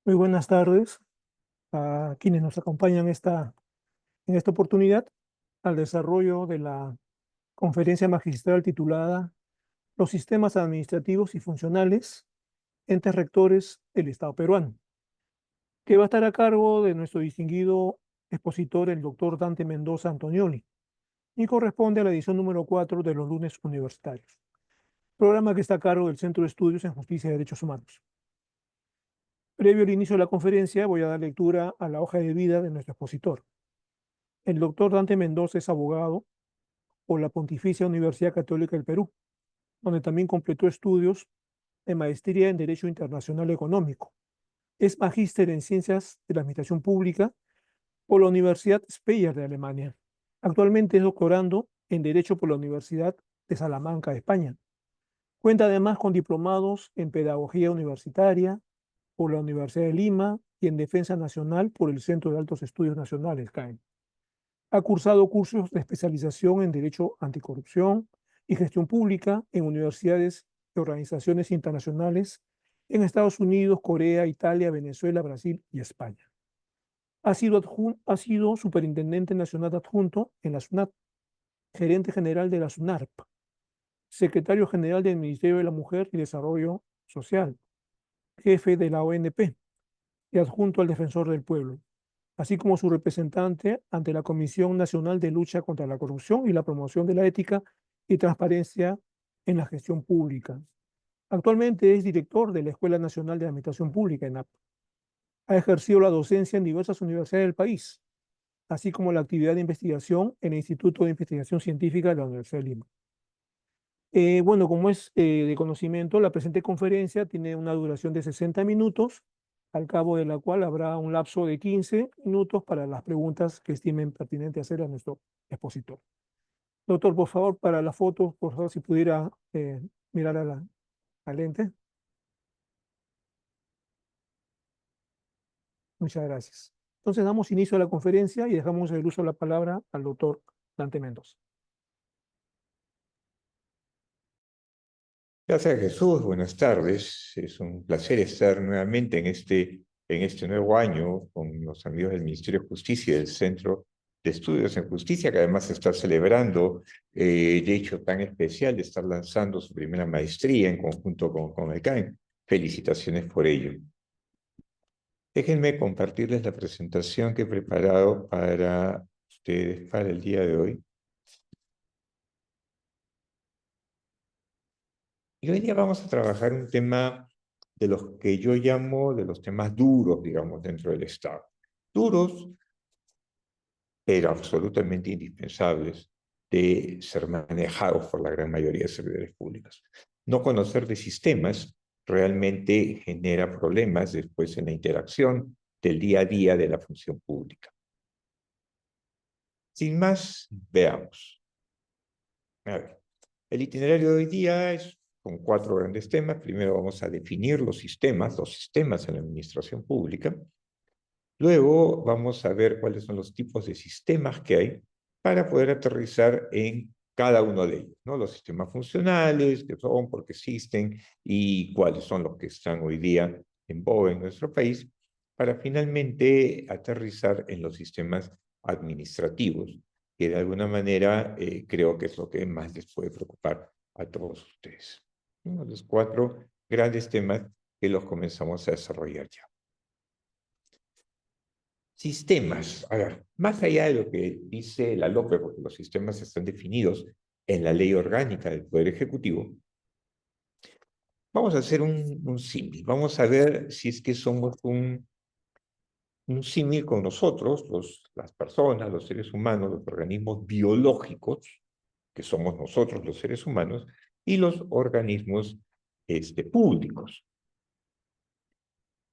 Muy buenas tardes a quienes nos acompañan en esta oportunidad al desarrollo de la conferencia magistral titulada Los sistemas administrativos y funcionales, entes rectores del Estado peruano, que va a estar a cargo de nuestro distinguido expositor, el doctor Dante Mendoza Antonioli, y corresponde a la edición número 4 de los lunes universitarios, programa que está a cargo del Centro de Estudios en Justicia y Derechos Humanos. Previo al inicio de la conferencia, voy a dar lectura a la hoja de vida de nuestro expositor. El doctor Dante Mendoza es abogado por la Pontificia Universidad Católica del Perú, donde también completó estudios de maestría en Derecho Internacional Económico. Es magíster en Ciencias de la Administración Pública por la Universidad Speyer de Alemania. Actualmente es doctorando en Derecho por la Universidad de Salamanca, de España. Cuenta además con diplomados en Pedagogía Universitaria por la Universidad de Lima y en Defensa Nacional por el Centro de Altos Estudios Nacionales, CAE. Ha cursado cursos de especialización en Derecho Anticorrupción y Gestión Pública en universidades y organizaciones internacionales en Estados Unidos, Corea, Italia, Venezuela, Brasil y España. Ha sido superintendente nacional adjunto en la SUNAT, gerente general de la SUNARP, secretario general del Ministerio de la Mujer y Desarrollo Social, jefe de la ONP y adjunto al Defensor del Pueblo, así como su representante ante la Comisión Nacional de Lucha contra la Corrupción y la Promoción de la Ética y Transparencia en la Gestión Pública. Actualmente es director de la Escuela Nacional de Administración Pública, ENAP. Ha ejercido la docencia en diversas universidades del país, así como la actividad de investigación en el Instituto de Investigación Científica de la Universidad de Lima. Bueno, como es de conocimiento, la presente conferencia tiene una duración de 60 minutos, al cabo de la cual habrá un lapso de 15 minutos para las preguntas que estimen pertinente hacer a nuestro expositor. Doctor, por favor, para la foto, por favor, si pudiera mirar a la lente. Muchas gracias. Entonces damos inicio a la conferencia y dejamos el uso de la palabra al doctor Dante Mendoza. Gracias, Jesús. Buenas tardes. Es un placer estar nuevamente en este nuevo año con los amigos del Ministerio de Justicia y del Centro de Estudios en Justicia, que además está celebrando el hecho tan especial de estar lanzando su primera maestría en conjunto con el CAEN. Felicitaciones por ello. Déjenme compartirles la presentación que he preparado para ustedes para el día de hoy. Y hoy día vamos a trabajar un tema de los que yo llamo de los temas duros, digamos, dentro del Estado. Duros, pero absolutamente indispensables de ser manejados por la gran mayoría de servidores públicos. No conocer de sistemas realmente genera problemas después en la interacción del día a día de la función pública. Sin más, veamos. A ver, el itinerario de hoy día es con 4 grandes temas. Primero vamos a definir los sistemas en la administración pública. Luego vamos a ver cuáles son los tipos de sistemas que hay para poder aterrizar en cada uno de ellos, ¿no? Los sistemas funcionales, qué son, por qué existen y cuáles son los que están hoy día en boga en nuestro país, para finalmente aterrizar en los sistemas administrativos, que de alguna manera creo que es lo que más les puede preocupar a todos ustedes. Uno de los 4 grandes temas que los comenzamos a desarrollar ya. Sistemas. A ver, más allá de lo que dice la LOPE, porque los sistemas están definidos en la Ley Orgánica del Poder Ejecutivo, vamos a hacer un símil. Vamos a ver si es que somos un símil con nosotros, las personas, los seres humanos, los organismos biológicos, que somos nosotros los seres humanos, y los organismos públicos.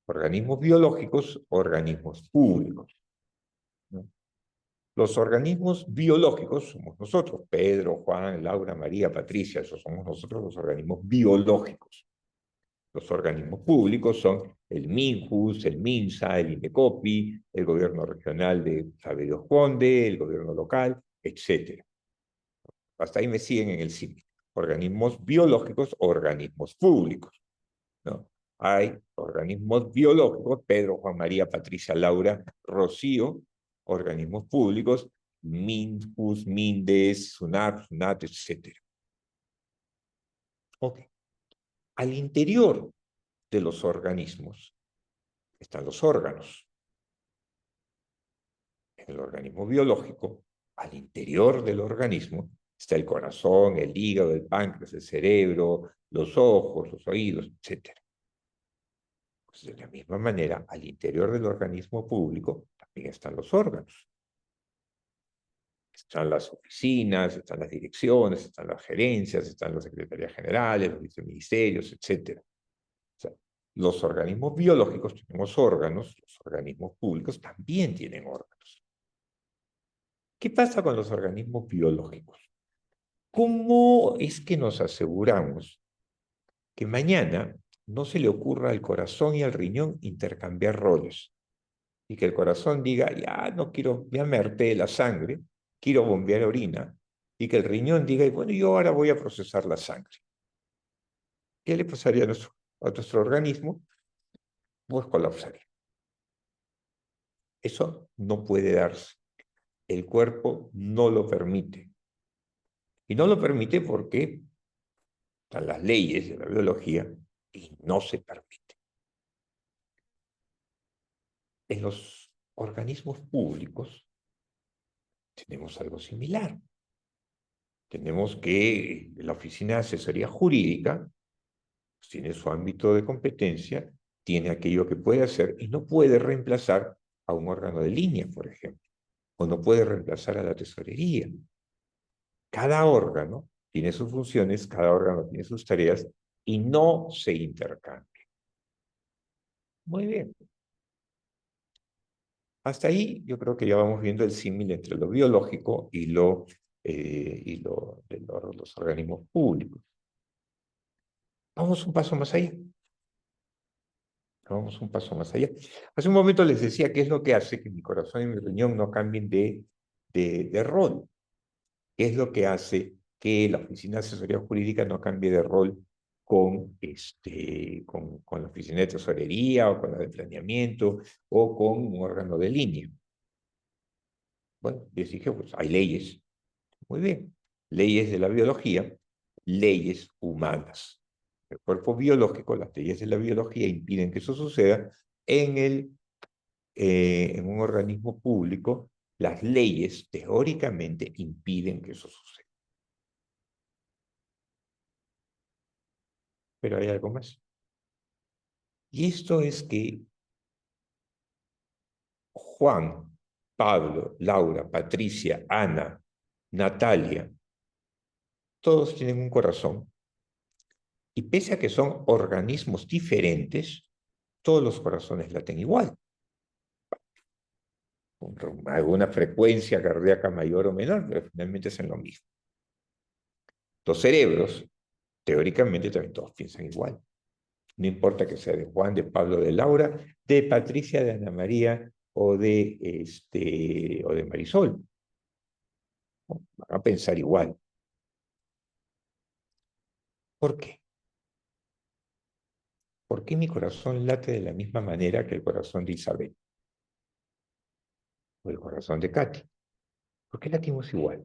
Organismos biológicos, organismos públicos, ¿no? Los organismos biológicos somos nosotros, Pedro, Juan, Laura, María, Patricia, esos somos nosotros los organismos biológicos. Los organismos públicos son el MINJUS, el MINSA, el INDECOPI, el gobierno regional de Saberio Conde, el gobierno local, etc. Hasta ahí me siguen en el símil. Organismos biológicos, organismos públicos, ¿no? hay organismos biológicos, Pedro, Juan María, Patricia, Laura, Rocío, organismos públicos, MINCUS, MINDES, SUNAT, SUNAT, etc. Ok. Al interior de los organismos están los órganos. En el organismo biológico, al interior del organismo, está el corazón, el hígado, el páncreas, el cerebro, los ojos, los oídos, etc. Pues de la misma manera, al interior del organismo público también están los órganos. Están las oficinas, están las direcciones, están las gerencias, están las secretarías generales, los viceministerios, etc. O sea, los organismos biológicos tenemos órganos, los organismos públicos también tienen órganos. ¿Qué pasa con los organismos biológicos? ¿Cómo es que nos aseguramos que mañana no se le ocurra al corazón y al riñón intercambiar roles? Y que el corazón diga, ya no quiero, ya me harté de la sangre, quiero bombear orina. Y que el riñón diga, bueno, yo ahora voy a procesar la sangre. ¿Qué le pasaría a nuestro organismo? Pues colapsaría. Eso no puede darse. El cuerpo no lo permite. Y no lo permite porque están las leyes de la biología y no se permite. En los organismos públicos tenemos algo similar. Tenemos que la Oficina de Asesoría Jurídica pues, tiene su ámbito de competencia, tiene aquello que puede hacer y no puede reemplazar a un órgano de línea, por ejemplo, o no puede reemplazar a la tesorería. Cada órgano tiene sus funciones, cada órgano tiene sus tareas y no se intercambian. Muy bien. Hasta ahí yo creo que ya vamos viendo el símil entre lo biológico y los organismos públicos. Vamos un paso más allá. Vamos un paso más allá. Hace un momento les decía qué es lo que hace que mi corazón y mi riñón no cambien de rol. ¿Qué es lo que hace que la Oficina de Asesoría Jurídica no cambie de rol con la Oficina de Tesorería o con la de Planeamiento o con un órgano de línea? Bueno, les dije, pues hay leyes. Muy bien. Leyes de la biología, leyes humanas. El cuerpo biológico, las leyes de la biología impiden que eso suceda. En un organismo público, las leyes teóricamente impiden que eso suceda. Pero hay algo más. Y esto es que Juan, Pablo, Laura, Patricia, Ana, Natalia, todos tienen un corazón. Y pese a que son organismos diferentes, todos los corazones laten igual. Con alguna frecuencia cardíaca mayor o menor, pero finalmente hacen lo mismo. Los cerebros, teóricamente, también todos piensan igual. No importa que sea de Juan, de Pablo, de Laura, de Patricia, de Ana María o de Marisol. Van a pensar igual. ¿Por qué? ¿Por qué mi corazón late de la misma manera que el corazón de Isabel? O el corazón de Katy. ¿Por qué latimos igual?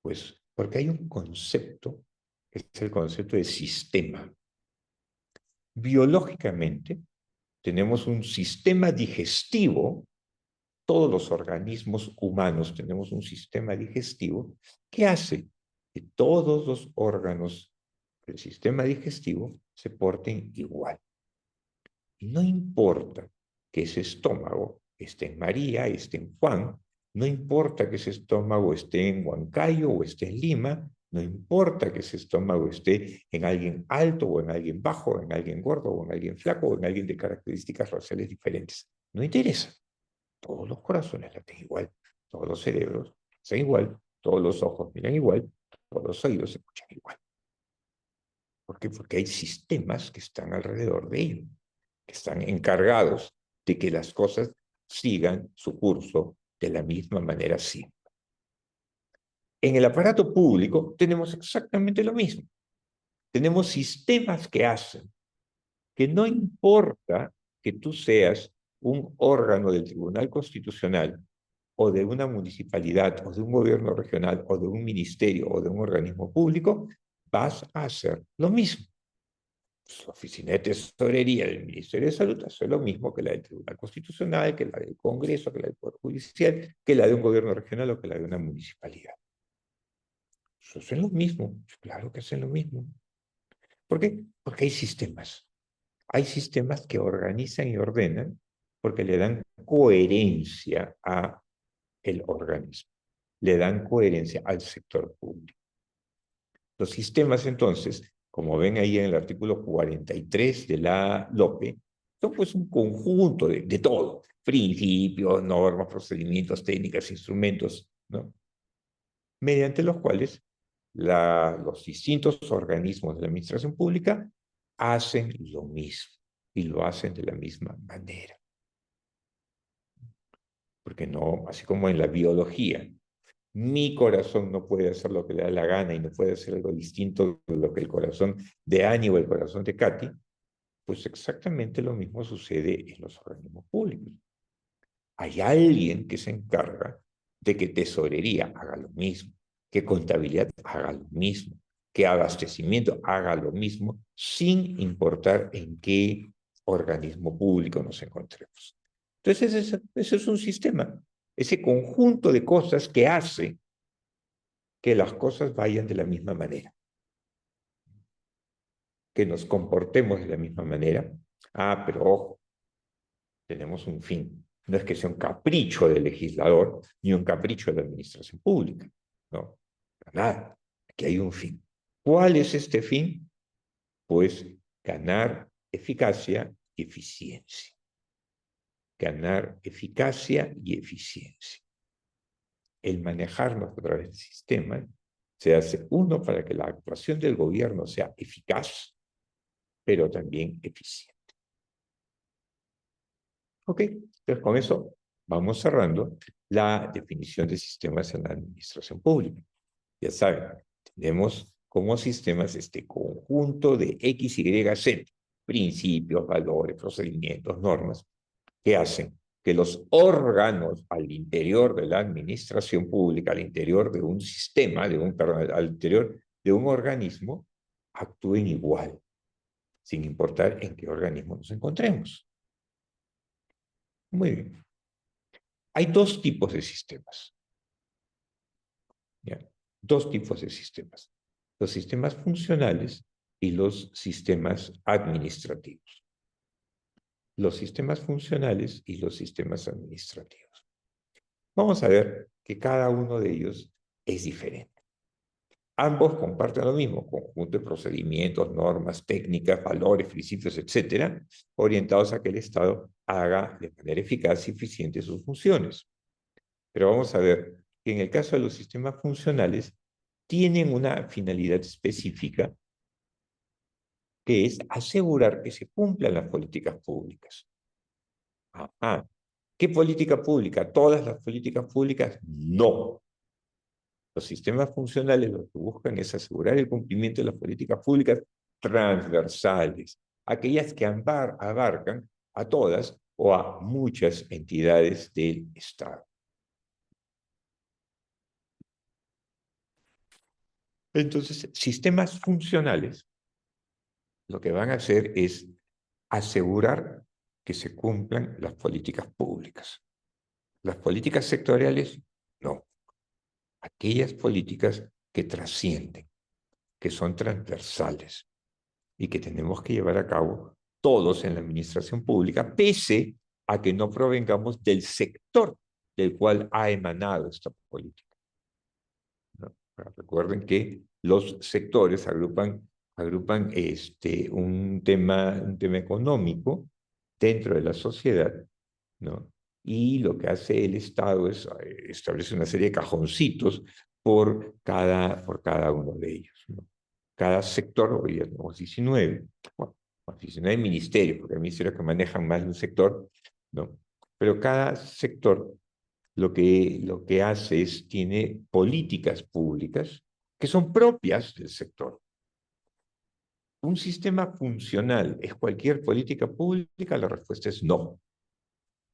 Pues porque hay un concepto, que es el concepto de sistema. Biológicamente, tenemos un sistema digestivo, todos los organismos humanos tenemos un sistema digestivo que hace que todos los órganos del sistema digestivo se porten igual. Y no importa que ese estómago esté en María, esté en Juan, no importa que ese estómago esté en Huancayo o esté en Lima, no importa que ese estómago esté en alguien alto o en alguien bajo, en alguien gordo o en alguien flaco o en alguien de características raciales diferentes. No interesa. Todos los corazones laten igual, todos los cerebros son igual, todos los ojos miran igual, todos los oídos escuchan igual. ¿Por qué? Porque hay sistemas que están alrededor de ello, que están encargados de que las cosas sigan su curso de la misma manera siempre. En el aparato público tenemos exactamente lo mismo. Tenemos sistemas que hacen que no importa que tú seas un órgano del Tribunal Constitucional o de una municipalidad o de un gobierno regional o de un ministerio o de un organismo público, vas a hacer lo mismo. La oficina de tesorería del Ministerio de Salud hace lo mismo que la del Tribunal Constitucional, que la del Congreso, que la del Poder Judicial, que la de un gobierno regional o que la de una municipalidad. Eso hacen lo mismo, claro que hacen lo mismo. ¿Por qué? Porque hay sistemas. Hay sistemas que organizan y ordenan porque le dan coherencia a el organismo, le dan coherencia al sector público. Los sistemas, entonces, como ven ahí en el artículo 43 de la LOPE, son pues un conjunto de todo, principios, normas, procedimientos, técnicas, instrumentos, ¿no? Mediante los cuales los distintos organismos de la administración pública hacen lo mismo y lo hacen de la misma manera. Porque no, así como en la biología, mi corazón no puede hacer lo que le da la gana y no puede hacer algo distinto de lo que el corazón de Annie o el corazón de Katy, pues exactamente lo mismo sucede en los organismos públicos. Hay alguien que se encarga de que tesorería haga lo mismo, que contabilidad haga lo mismo, que abastecimiento haga lo mismo, sin importar en qué organismo público nos encontremos. Entonces, ese es un sistema, ese conjunto de cosas que hace que las cosas vayan de la misma manera, que nos comportemos de la misma manera. Ah, pero ojo, tenemos un fin. No es que sea un capricho del legislador ni un capricho de la administración pública. No, nada. Aquí hay un fin. ¿Cuál es este fin? Pues ganar eficacia y eficiencia. Ganar eficacia y eficiencia. El manejarnos a través del sistema se hace, uno, para que la actuación del gobierno sea eficaz, pero también eficiente. ¿Ok? Entonces, con eso vamos cerrando la definición de sistemas en la administración pública. Ya saben, tenemos como sistemas este conjunto de X, Y, Z, principios, valores, procedimientos, normas, que hacen que los órganos al interior de la administración pública, al interior de un sistema, perdón, al interior de un organismo, actúen igual, sin importar en qué organismo nos encontremos. Muy bien. Hay dos tipos de sistemas. ¿Ya? Dos tipos de sistemas. Los sistemas funcionales y los sistemas administrativos. Los sistemas funcionales y los sistemas administrativos. Vamos a ver que cada uno de ellos es diferente. Ambos comparten lo mismo, conjunto de procedimientos, normas, técnicas, valores, principios, etcétera, orientados a que el Estado haga de manera eficaz y eficiente sus funciones. Pero vamos a ver que en el caso de los sistemas funcionales tienen una finalidad específica que es asegurar que se cumplan las políticas públicas. Ajá. ¿Qué política pública? ¿Todas las políticas públicas? No. Los sistemas funcionales lo que buscan es asegurar el cumplimiento de las políticas públicas transversales, aquellas que abarcan a todas o a muchas entidades del Estado. Entonces, sistemas funcionales lo que van a hacer es asegurar que se cumplan las políticas públicas. Las políticas sectoriales, no. Aquellas políticas que trascienden, que son transversales y que tenemos que llevar a cabo todos en la administración pública, pese a que no provengamos del sector del cual ha emanado esta política, ¿no? Recuerden que los sectores agrupan un tema económico dentro de la sociedad, ¿no? Y lo que hace el Estado es establece una serie de cajoncitos por cada uno de ellos, ¿no? Cada sector, hoy ya tenemos 19, bueno, 19 ministerios, porque hay ministerios que manejan más de un sector, ¿no? Pero cada sector lo que hace es, tiene políticas públicas que son propias del sector. ¿Un sistema funcional es cualquier política pública? La respuesta es no.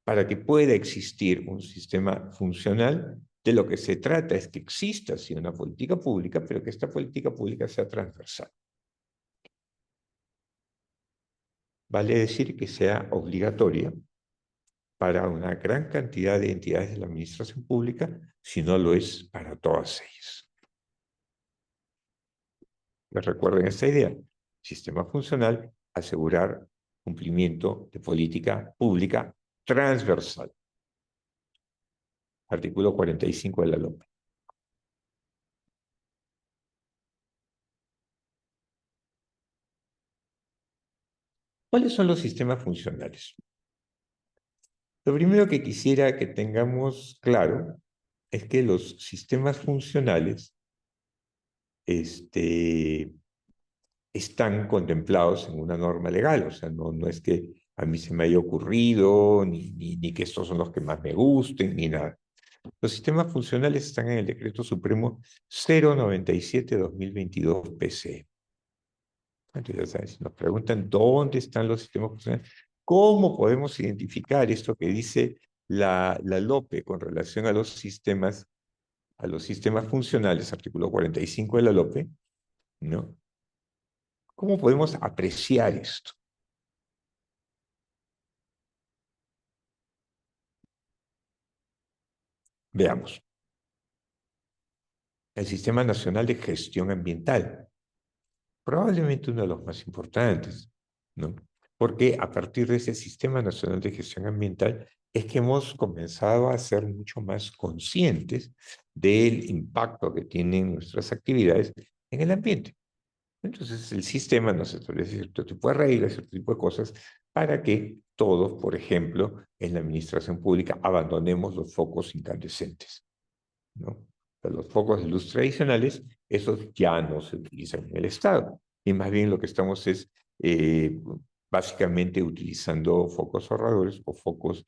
Para que pueda existir un sistema funcional, de lo que se trata es que exista sí una política pública, pero que esta política pública sea transversal. Vale decir que sea obligatoria para una gran cantidad de entidades de la administración pública, si no lo es para todas ellas. Les recuerden esta idea. Sistema funcional, asegurar cumplimiento de política pública transversal. Artículo 45 de la LOPE. ¿Cuáles son los sistemas funcionales? Lo primero que quisiera que tengamos claro es que los sistemas funcionales están contemplados en una norma legal, o sea, no es que a mí se me haya ocurrido, ni que estos son los que más me gusten, ni nada. Los sistemas funcionales están en el Decreto Supremo 097-2022 PC. Entonces, ya saben, si nos preguntan dónde están los sistemas funcionales, ¿cómo podemos identificar esto que dice la LOPE con relación a los sistemas funcionales, artículo 45 de la LOPE, ¿no? ¿Cómo podemos apreciar esto? Veamos. El Sistema Nacional de Gestión Ambiental, probablemente uno de los más importantes, ¿no? Porque a partir de ese Sistema Nacional de Gestión Ambiental es que hemos comenzado a ser mucho más conscientes del impacto que tienen nuestras actividades en el ambiente. Entonces, el sistema nos establece cierto tipo de reglas, cierto tipo de cosas, para que todos, por ejemplo, en la administración pública, abandonemos los focos incandescentes, ¿no? Los focos de luz tradicionales, esos ya no se utilizan en el Estado. Y más bien lo que estamos es básicamente utilizando focos ahorradores o focos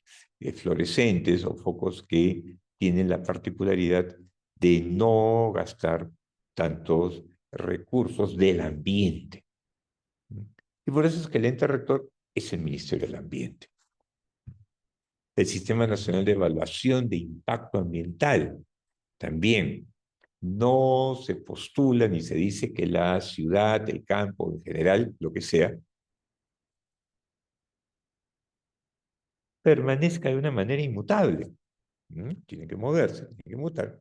fluorescentes o focos que tienen la particularidad de no gastar tantos recursos del ambiente. Y por eso es que el ente rector es el Ministerio del Ambiente. El Sistema Nacional de Evaluación de Impacto Ambiental también. No se postula ni se dice que la ciudad, el campo en general, lo que sea, permanezca de una manera inmutable. Tiene que moverse, tiene que mutar,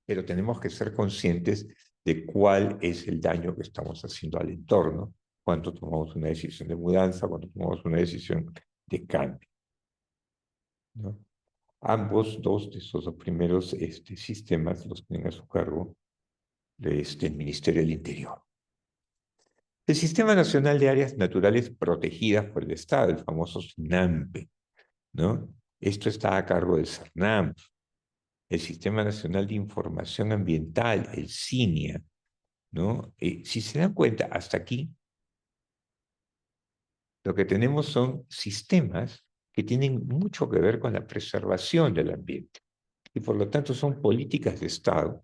pero tenemos que ser conscientes de cuál es el daño que estamos haciendo al entorno cuando tomamos una decisión de mudanza, cuando tomamos una decisión de cambio, ¿no? Ambos, dos de esos dos primeros sistemas los tienen a su cargo el Ministerio del Interior. El Sistema Nacional de Áreas Naturales Protegidas por el Estado, el famoso SNAMPE, ¿no? Esto está a cargo del CERNAM. El Sistema Nacional de Información Ambiental, el CINIA, ¿no? Si se dan cuenta, hasta aquí, lo que tenemos son sistemas que tienen mucho que ver con la preservación del ambiente. Y por lo tanto son políticas de Estado,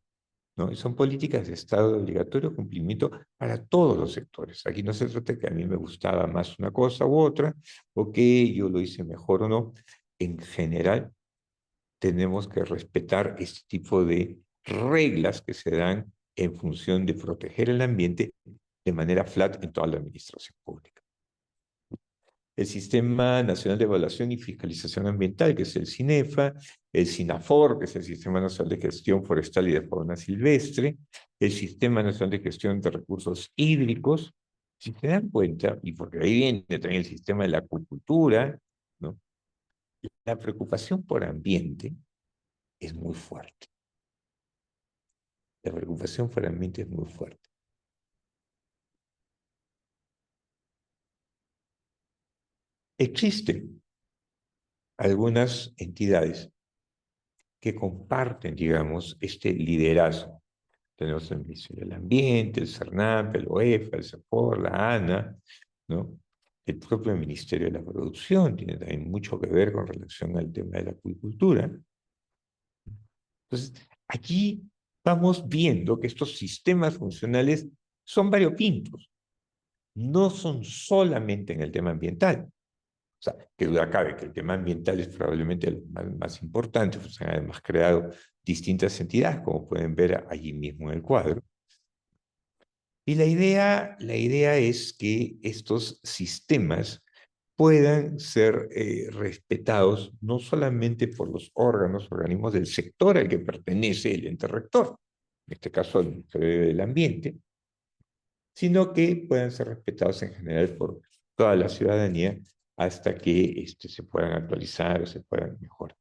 ¿no? Y son políticas de Estado de obligatorio cumplimiento para todos los sectores. Aquí no se trata de que a mí me gustaba más una cosa u otra, o que yo lo hice mejor o no. En general, tenemos que respetar este tipo de reglas que se dan en función de proteger el ambiente de manera flat en toda la administración pública. El Sistema Nacional de Evaluación y Fiscalización Ambiental, que es el CINEFA, el SINAFOR, que es el Sistema Nacional de Gestión Forestal y de Fauna Silvestre, el Sistema Nacional de Gestión de Recursos Hídricos. Si se dan cuenta, y porque ahí viene también el sistema de la acuicultura, ¿no? La preocupación por ambiente es muy fuerte. La preocupación por ambiente es muy fuerte. Existen algunas entidades que comparten, digamos, este liderazgo. Tenemos el Ministerio del Ambiente, el CERNAP, el OEFA, el CEPOR, la ANA, ¿no? El propio Ministerio de la Producción tiene también mucho que ver con relación al tema de la acuicultura. Entonces, aquí vamos viendo que estos sistemas funcionales son variopintos. no son solamente en el tema ambiental. O sea, que duda cabe que el tema ambiental es probablemente el más importante, pues han además creado distintas entidades, como pueden ver allí mismo en el cuadro. Y la idea es que estos sistemas puedan ser respetados no solamente por los organismos del sector al que pertenece el ente rector, en este caso el Ministerio del Ambiente, sino que puedan ser respetados en general por toda la ciudadanía hasta que se puedan actualizar o se puedan mejorar.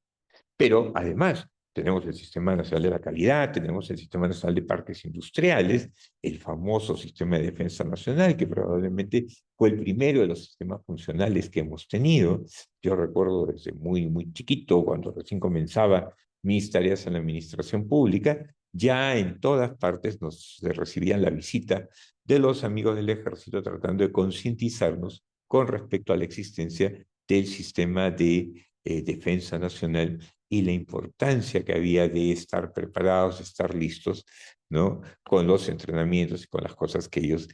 Pero además tenemos el Sistema Nacional de la Calidad, tenemos el Sistema Nacional de Parques Industriales, el famoso Sistema de Defensa Nacional, que probablemente fue el primero de los sistemas funcionales que hemos tenido. Yo recuerdo desde muy chiquito, cuando recién comenzaba mis tareas en la administración pública, ya en todas partes nos recibían la visita de los amigos del ejército tratando de concientizarnos con respecto a la existencia del sistema de defensa nacional y la importancia que había de estar preparados, de estar listos, ¿no? Con los entrenamientos y con las cosas que ellos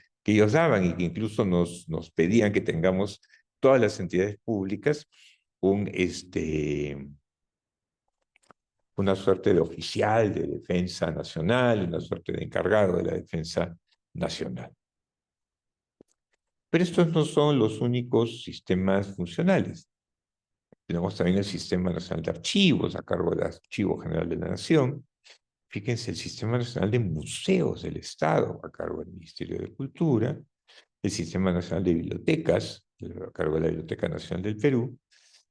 daban y que incluso nos pedían que tengamos todas las entidades públicas una suerte de oficial de defensa nacional, una suerte de encargado de la defensa nacional. Pero estos no son los únicos sistemas funcionales. Tenemos también el Sistema Nacional de Archivos, a cargo del Archivo General de la Nación. Fíjense, el Sistema Nacional de Museos del Estado, a cargo del Ministerio de Cultura. El Sistema Nacional de Bibliotecas, a cargo de la Biblioteca Nacional del Perú.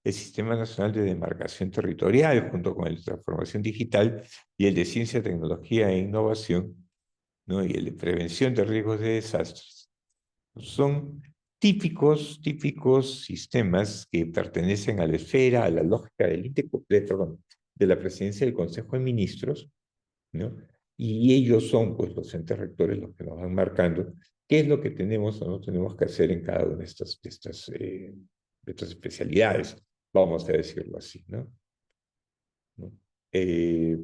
El Sistema Nacional de Demarcación Territorial, junto con el de Transformación Digital, y el de Ciencia, Tecnología e Innovación, ¿no? Y el de Prevención de Riesgos de Desastres. Son típicos sistemas que pertenecen a la esfera, a la lógica de la presidencia del Consejo de Ministros, ¿no? Y ellos son, pues, los entes rectores los que nos van marcando qué es lo que tenemos o no tenemos que hacer en cada una de estas especialidades, vamos a decirlo así, ¿no? ¿No? Eh,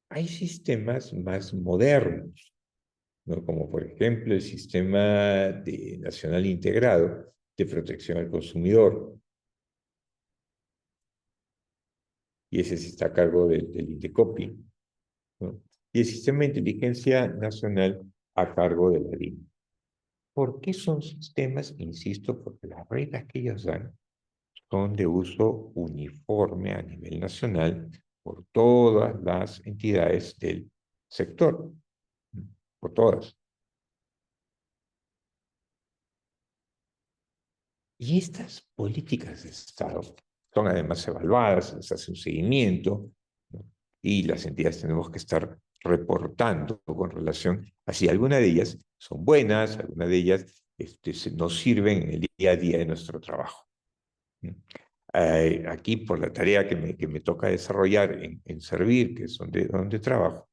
Hay sistemas más modernos, ¿no? Como por ejemplo el Sistema Nacional Integrado de Protección al Consumidor, y ese sí está a cargo del INDECOPI, ¿no? Y el Sistema de Inteligencia Nacional a cargo de la DIN. ¿Por qué son sistemas? Insisto, porque las reglas que ellos dan son de uso uniforme a nivel nacional por todas las entidades del sector, por todas. Y estas políticas de Estado son además evaluadas, se les hace un seguimiento, ¿no? Y las entidades tenemos que estar reportando con relación a si alguna de ellas son buenas, alguna de ellas nos sirven en el día a día de nuestro trabajo. Aquí, por la tarea que me toca desarrollar en Servir, que es donde trabajo,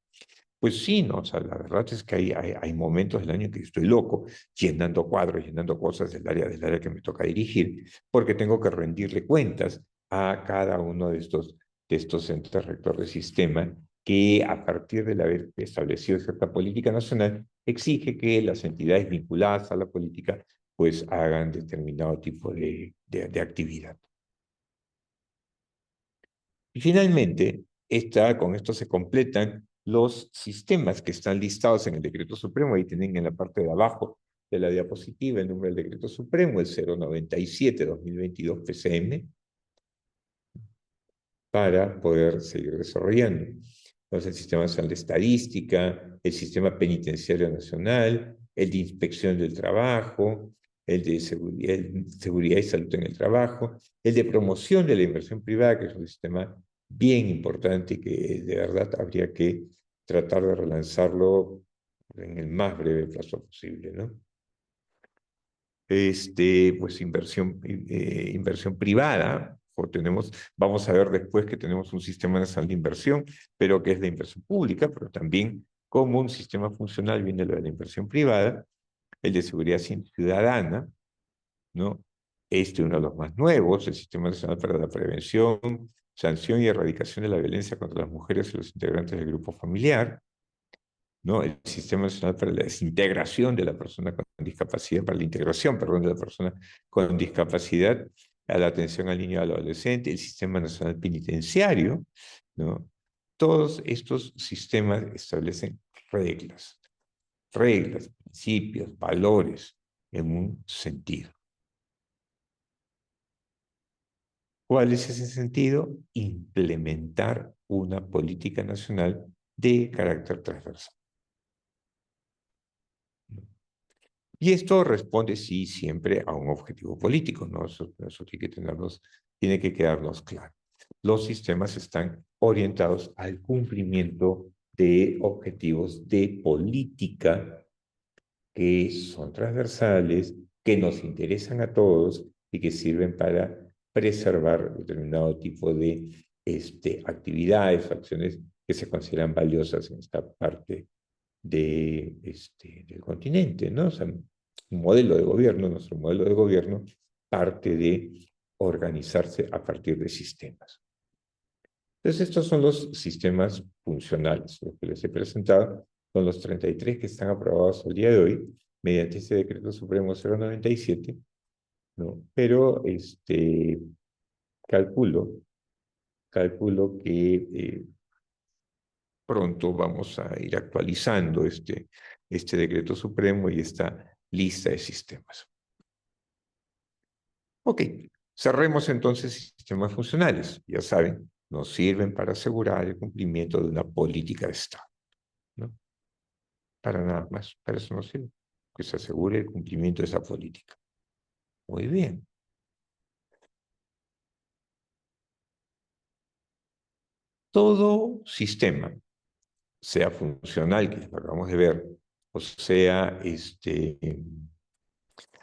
pues sí, ¿no? O sea, la verdad es que hay momentos del año que estoy loco, llenando cuadros, llenando cosas del área que me toca dirigir, porque tengo que rendirle cuentas a cada uno de estos entes rectores de sistema que, a partir de haber establecido cierta política nacional, exige que las entidades vinculadas a la política pues hagan determinado tipo de actividad. Y finalmente, con esto se completan los sistemas que están listados en el Decreto Supremo. Ahí tienen en la parte de abajo de la diapositiva el número del Decreto Supremo, el 097-2022 PCM, para poder seguir desarrollando. Entonces, el Sistema Nacional de Estadística, el Sistema Penitenciario Nacional, el de Inspección del Trabajo, el de seguridad y Salud en el Trabajo, el de Promoción de la Inversión Privada, que es un sistema bien importante y que de verdad habría que tratar de relanzarlo en el más breve plazo posible, ¿no? Pues inversión privada, vamos a ver después que tenemos un sistema nacional de inversión, pero que es de inversión pública, pero también como un sistema funcional viene lo de la inversión privada, el de seguridad ciudadana, ¿no? Uno de los más nuevos, el Sistema Nacional para la Prevención, Sanción y Erradicación de la Violencia contra las Mujeres y los integrantes del grupo familiar, ¿no? El Sistema Nacional para la Integración de la Persona con Discapacidad, para la integración, perdón, de la persona con discapacidad a la atención al niño y al adolescente, el Sistema Nacional Penitenciario, ¿no? Todos estos sistemas establecen reglas, principios, valores en un sentido. ¿Cuál es ese sentido? Implementar una política nacional de carácter transversal. Y esto responde, sí, siempre a un objetivo político, ¿no? Eso tiene que quedarnos claro. Los sistemas están orientados al cumplimiento de objetivos de política que son transversales, que nos interesan a todos y que sirven para preservar determinado tipo de actividades o acciones que se consideran valiosas en esta parte del continente, ¿no? O sea, un modelo de gobierno, nuestro modelo de gobierno parte de organizarse a partir de sistemas. Entonces, estos son los sistemas funcionales, los que les he presentado, son los 33 que están aprobados al día de hoy mediante este decreto supremo 097, ¿no? Pero calculo, calculo que pronto vamos a ir actualizando este decreto supremo y esta lista de sistemas. Ok, cerremos entonces sistemas funcionales. Ya saben, nos sirven para asegurar el cumplimiento de una política de Estado, ¿no? Para nada más, para eso nos sirve, que se asegure el cumplimiento de esa política. Muy bien. Todo sistema, sea funcional, que lo acabamos de ver, o sea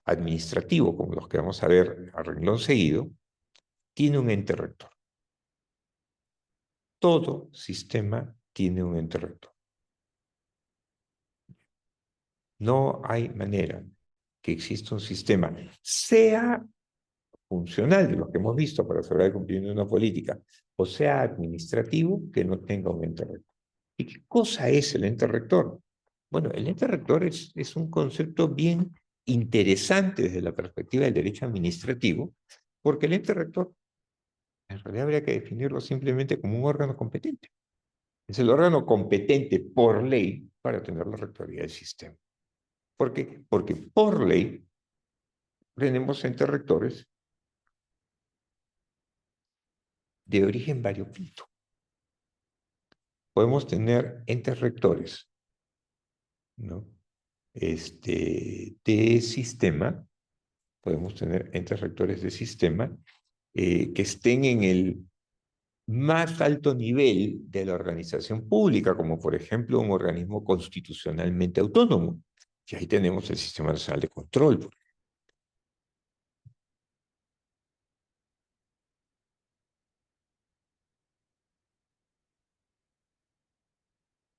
administrativo, como los que vamos a ver a renglón seguido, tiene un ente rector. Todo sistema tiene un ente rector. No hay manera que exista un sistema, sea funcional de lo que hemos visto para asegurar el cumplimiento de una política, o sea administrativo, que no tenga un ente rector. ¿Y qué cosa es el ente rector? Bueno, el ente rector es un concepto bien interesante desde la perspectiva del derecho administrativo, porque el ente rector en realidad habría que definirlo simplemente como un órgano competente. Es el órgano competente por ley para tener la rectoría del sistema. ¿Por qué? Porque por ley tenemos entes rectores de origen variopinto. Podemos tener entes rectores, ¿no? De sistema, podemos tener entes rectores de sistema que estén en el más alto nivel de la organización pública, como por ejemplo un organismo constitucionalmente autónomo. Y ahí tenemos el Sistema Nacional de Control.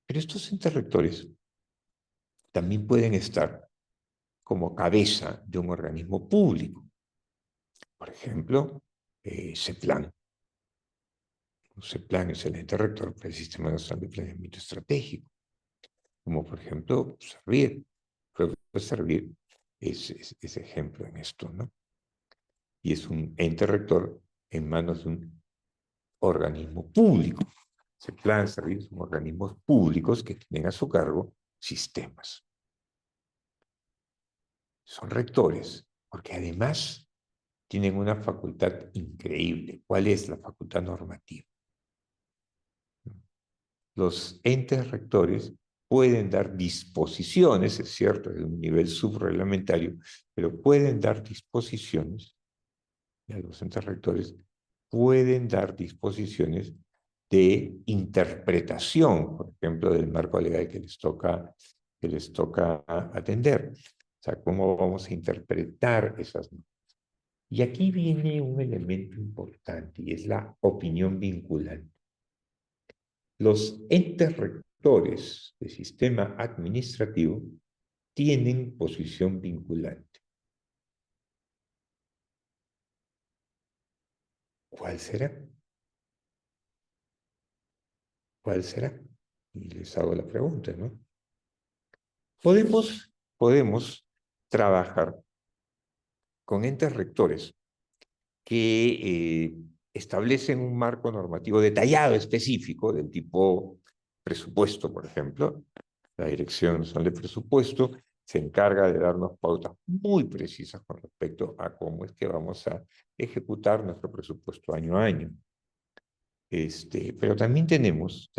Pero estos entes rectores también pueden estar como cabeza de un organismo público. Por ejemplo, CEPLAN. CEPLAN es el ente rector para el Sistema Nacional de Planeamiento Estratégico. Como por ejemplo, Servir. Creo que Servir es ejemplo en esto, ¿no? Y es un ente rector en manos de un organismo público. CEPLAN, Servir son organismos públicos que tienen a su cargo sistemas. Son rectores, porque además tienen una facultad increíble. ¿Cuál es la facultad normativa? Los entes rectores pueden dar disposiciones, es cierto, de un nivel subreglamentario, pero pueden dar disposiciones, y los entes rectores pueden dar disposiciones de interpretación, por ejemplo, del marco legal que les toca atender. O sea, cómo vamos a interpretar esas normas. Y aquí viene un elemento importante y es la opinión vinculante. Los entes rectores del sistema administrativo tienen posición vinculante. ¿Cuál será? ¿Cuál será? Y les hago la pregunta, ¿no? Podemos trabajar con entes rectores que establecen un marco normativo detallado, específico, del tipo presupuesto, por ejemplo. La Dirección Nacional de Presupuesto se encarga de darnos pautas muy precisas con respecto a cómo es que vamos a ejecutar nuestro presupuesto año a año. Pero también tenemos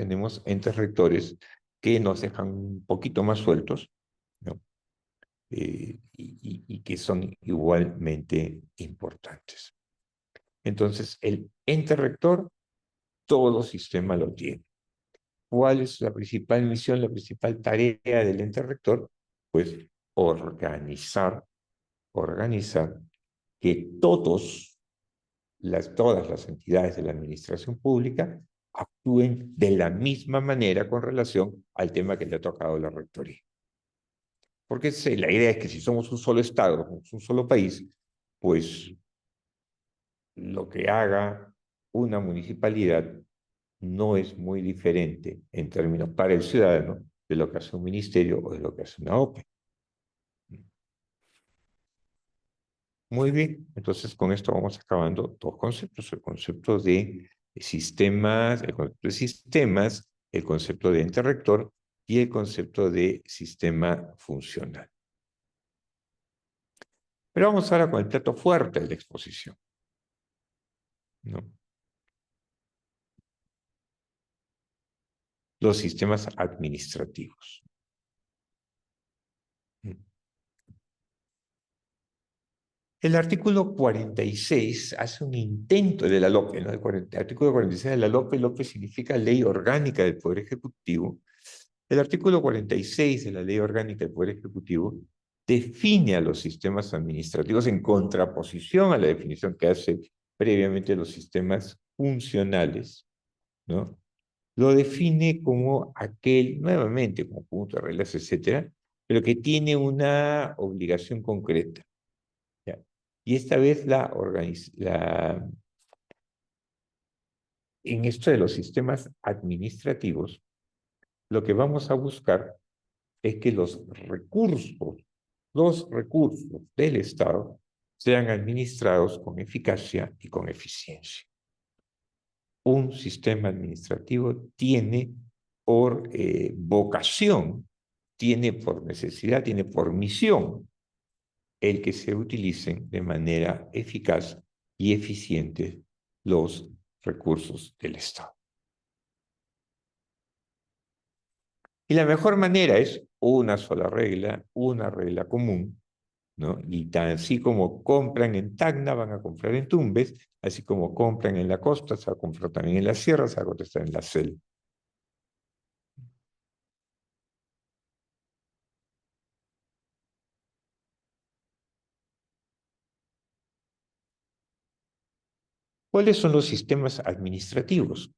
entes rectores que nos dejan un poquito más sueltos, ¿no? Y que son igualmente importantes. Entonces, el ente rector, todo sistema lo tiene. ¿Cuál es la principal misión, la principal tarea del ente rector? Pues organizar que todas las entidades de la administración pública actúen de la misma manera con relación al tema que le ha tocado la rectoría. Porque la idea es que si somos un solo Estado, un solo país, pues lo que haga una municipalidad no es muy diferente en términos para el ciudadano de lo que hace un ministerio o de lo que hace una OPE. Muy bien, entonces con esto vamos acabando dos conceptos, el concepto de sistemas, el concepto de ente rector y el concepto de sistema funcional. Pero vamos ahora con el plato fuerte de la exposición, ¿no? Los sistemas administrativos. El artículo 46 hace un intento de la LOPE, ¿no? El artículo 46 de la LOPE, LOPE significa Ley Orgánica del Poder Ejecutivo. El artículo 46 de la Ley Orgánica del Poder Ejecutivo define a los sistemas administrativos en contraposición a la definición que hace previamente los sistemas funcionales, ¿no? Lo define como aquel, nuevamente, conjunto de reglas, etcétera, pero que tiene una obligación concreta. ¿Ya? Y esta vez en esto de los sistemas administrativos, lo que vamos a buscar es que los recursos del Estado sean administrados con eficacia y con eficiencia. Un sistema administrativo tiene por vocación, tiene por necesidad, tiene por misión el que se utilicen de manera eficaz y eficiente los recursos del Estado. Y la mejor manera es una sola regla, una regla común, ¿no? Y así como compran en Tacna, van a comprar en Tumbes, así como compran en la costa, se va a comprar también en la sierra, se va a comprar en la selva. ¿Cuáles son los sistemas administrativos?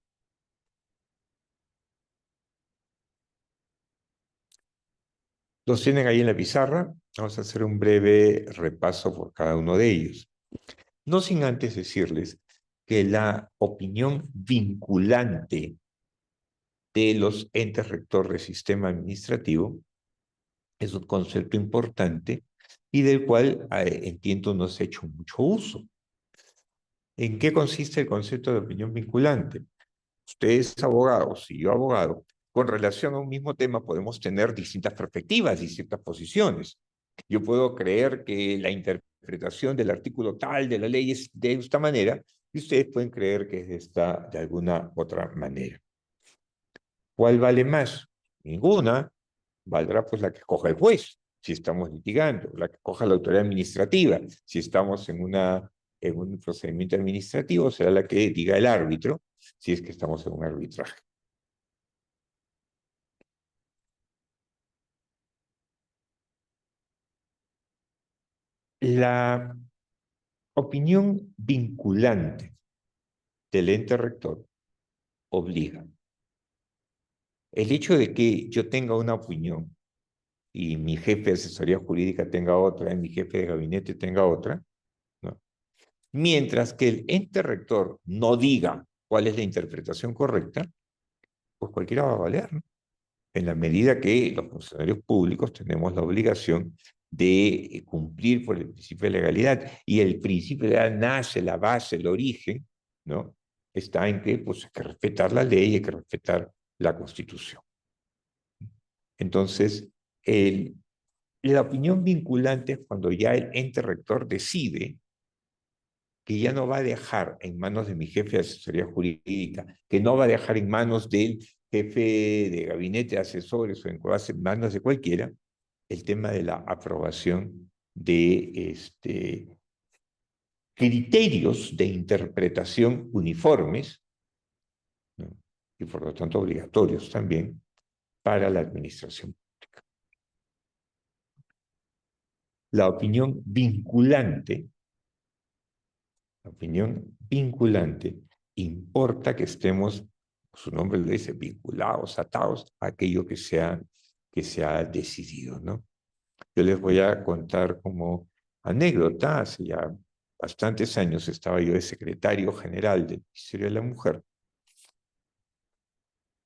Los tienen ahí en la pizarra. Vamos a hacer un breve repaso por cada uno de ellos. No sin antes decirles que la opinión vinculante de los entes rectores del sistema administrativo es un concepto importante y del cual entiendo no se ha hecho mucho uso. ¿En qué consiste el concepto de opinión vinculante? Ustedes abogados y yo abogado, con relación a un mismo tema podemos tener distintas perspectivas, distintas posiciones. Yo puedo creer que la interpretación del artículo tal de la ley es de esta manera y ustedes pueden creer que es de alguna otra manera. ¿Cuál vale más? Ninguna. Valdrá pues la que coja el juez, si estamos litigando, la que coja la autoridad administrativa, si estamos en un procedimiento administrativo, será la que diga el árbitro, si es que estamos en un arbitraje. La opinión vinculante del ente rector obliga. El hecho de que yo tenga una opinión y mi jefe de asesoría jurídica tenga otra, y mi jefe de gabinete tenga otra, ¿no? Mientras que el ente rector no diga cuál es la interpretación correcta, pues cualquiera va a valer, ¿no? en la medida que los funcionarios públicos tenemos la obligación de cumplir por el principio de legalidad. Y el principio de legalidad nace, la base, el origen, ¿no? Está en que pues, hay que respetar la ley, hay que respetar la Constitución. Entonces, la opinión vinculante es cuando ya el ente rector decide que ya no va a dejar en manos de mi jefe de asesoría jurídica, que no va a dejar en manos del jefe de gabinete de asesores o en manos de cualquiera, el tema de la aprobación de criterios de interpretación uniformes, ¿no? Y por lo tanto obligatorios también para la administración. La opinión vinculante importa que estemos, su nombre lo dice, vinculados, atados a aquello que se ha decidido, ¿no? Yo les voy a contar como anécdota, hace ya bastantes años estaba yo de secretario general del Ministerio de la Mujer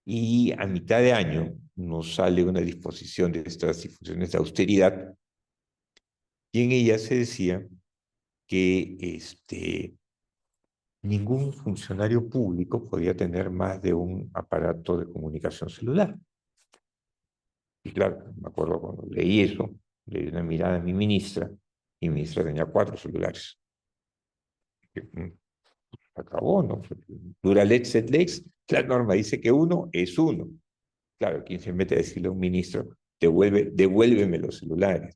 y a mitad de año nos sale una disposición de estas disfunciones de austeridad y en ella se decía que ningún funcionario público podía tener más de un aparato de comunicación celular. Y claro, me acuerdo cuando leí eso, le di una mirada a mi ministra, y mi ministra tenía 4 celulares. Acabó, ¿no? Dura lex et lex, la norma dice que uno es uno. Claro, quien se mete a decirle a un ministro, devuélveme los celulares.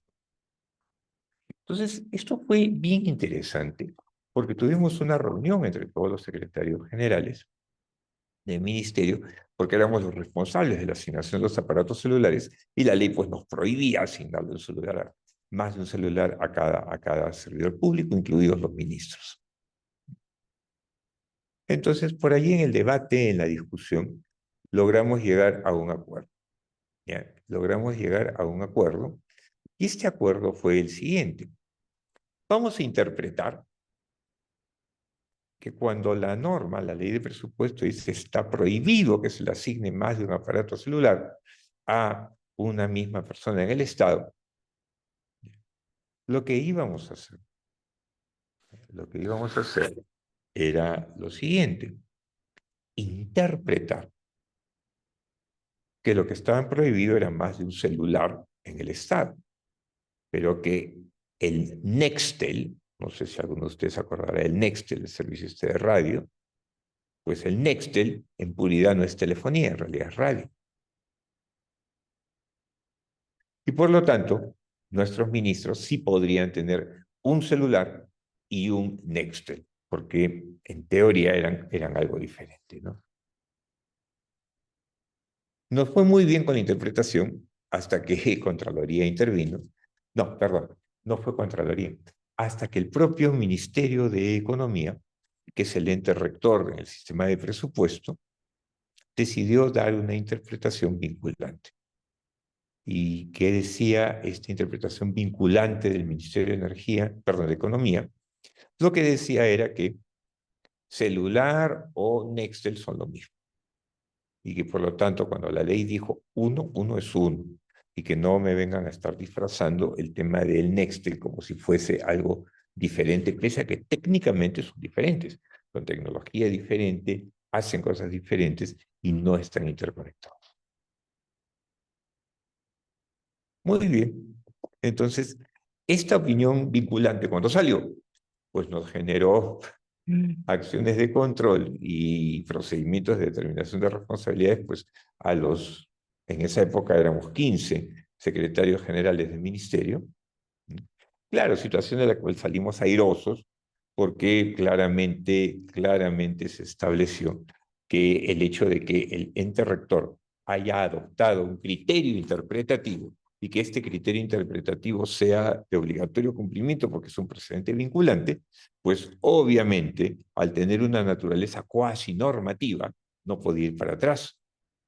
Entonces, esto fue bien interesante, porque tuvimos una reunión entre todos los secretarios generales del ministerio, porque éramos los responsables de la asignación de los aparatos celulares, y la ley pues nos prohibía asignarle un celular, más de un celular a cada servidor público, incluidos los ministros. Entonces, por allí en el debate, en la discusión, logramos llegar a un acuerdo. ¿Ya? Logramos llegar a un acuerdo, y este acuerdo fue el siguiente. Vamos a interpretar que cuando la norma, la ley de presupuesto, dice está prohibido que se le asigne más de un aparato celular a una misma persona en el Estado, lo que íbamos a hacer, era lo siguiente, interpretar que lo que estaba prohibido era más de un celular en el Estado, pero que el Nextel, no sé si alguno de ustedes acordará del Nextel, el servicio de radio, pues el Nextel en puridad no es telefonía, en realidad es radio. Y por lo tanto, nuestros ministros sí podrían tener un celular y un Nextel, porque en teoría eran algo diferente, ¿no? Nos fue muy bien con la interpretación hasta que Contraloría intervino. No, perdón, no fue Contraloría. Hasta que el propio Ministerio de Economía, que es el ente rector en el sistema de presupuesto, decidió dar una interpretación vinculante. ¿Y qué decía esta interpretación vinculante del Ministerio de Energía, perdón, de Economía? Lo que decía era que celular o Nextel son lo mismo. Y que por lo tanto, cuando la ley dijo uno, uno es uno. Y que no me vengan a estar disfrazando el tema del Nextel como si fuese algo diferente, pese a que técnicamente son diferentes. Con tecnología diferente, hacen cosas diferentes y no están interconectados. Muy bien. Entonces, esta opinión vinculante, cuando salió, pues nos generó acciones de control y procedimientos de determinación de responsabilidades, pues en esa época éramos 15 secretarios generales del ministerio. Claro, situación de la cual salimos airosos, porque claramente se estableció que el hecho de que el ente rector haya adoptado un criterio interpretativo y que este criterio interpretativo sea de obligatorio cumplimiento porque es un precedente vinculante, pues obviamente al tener una naturaleza cuasi normativa no podía ir para atrás,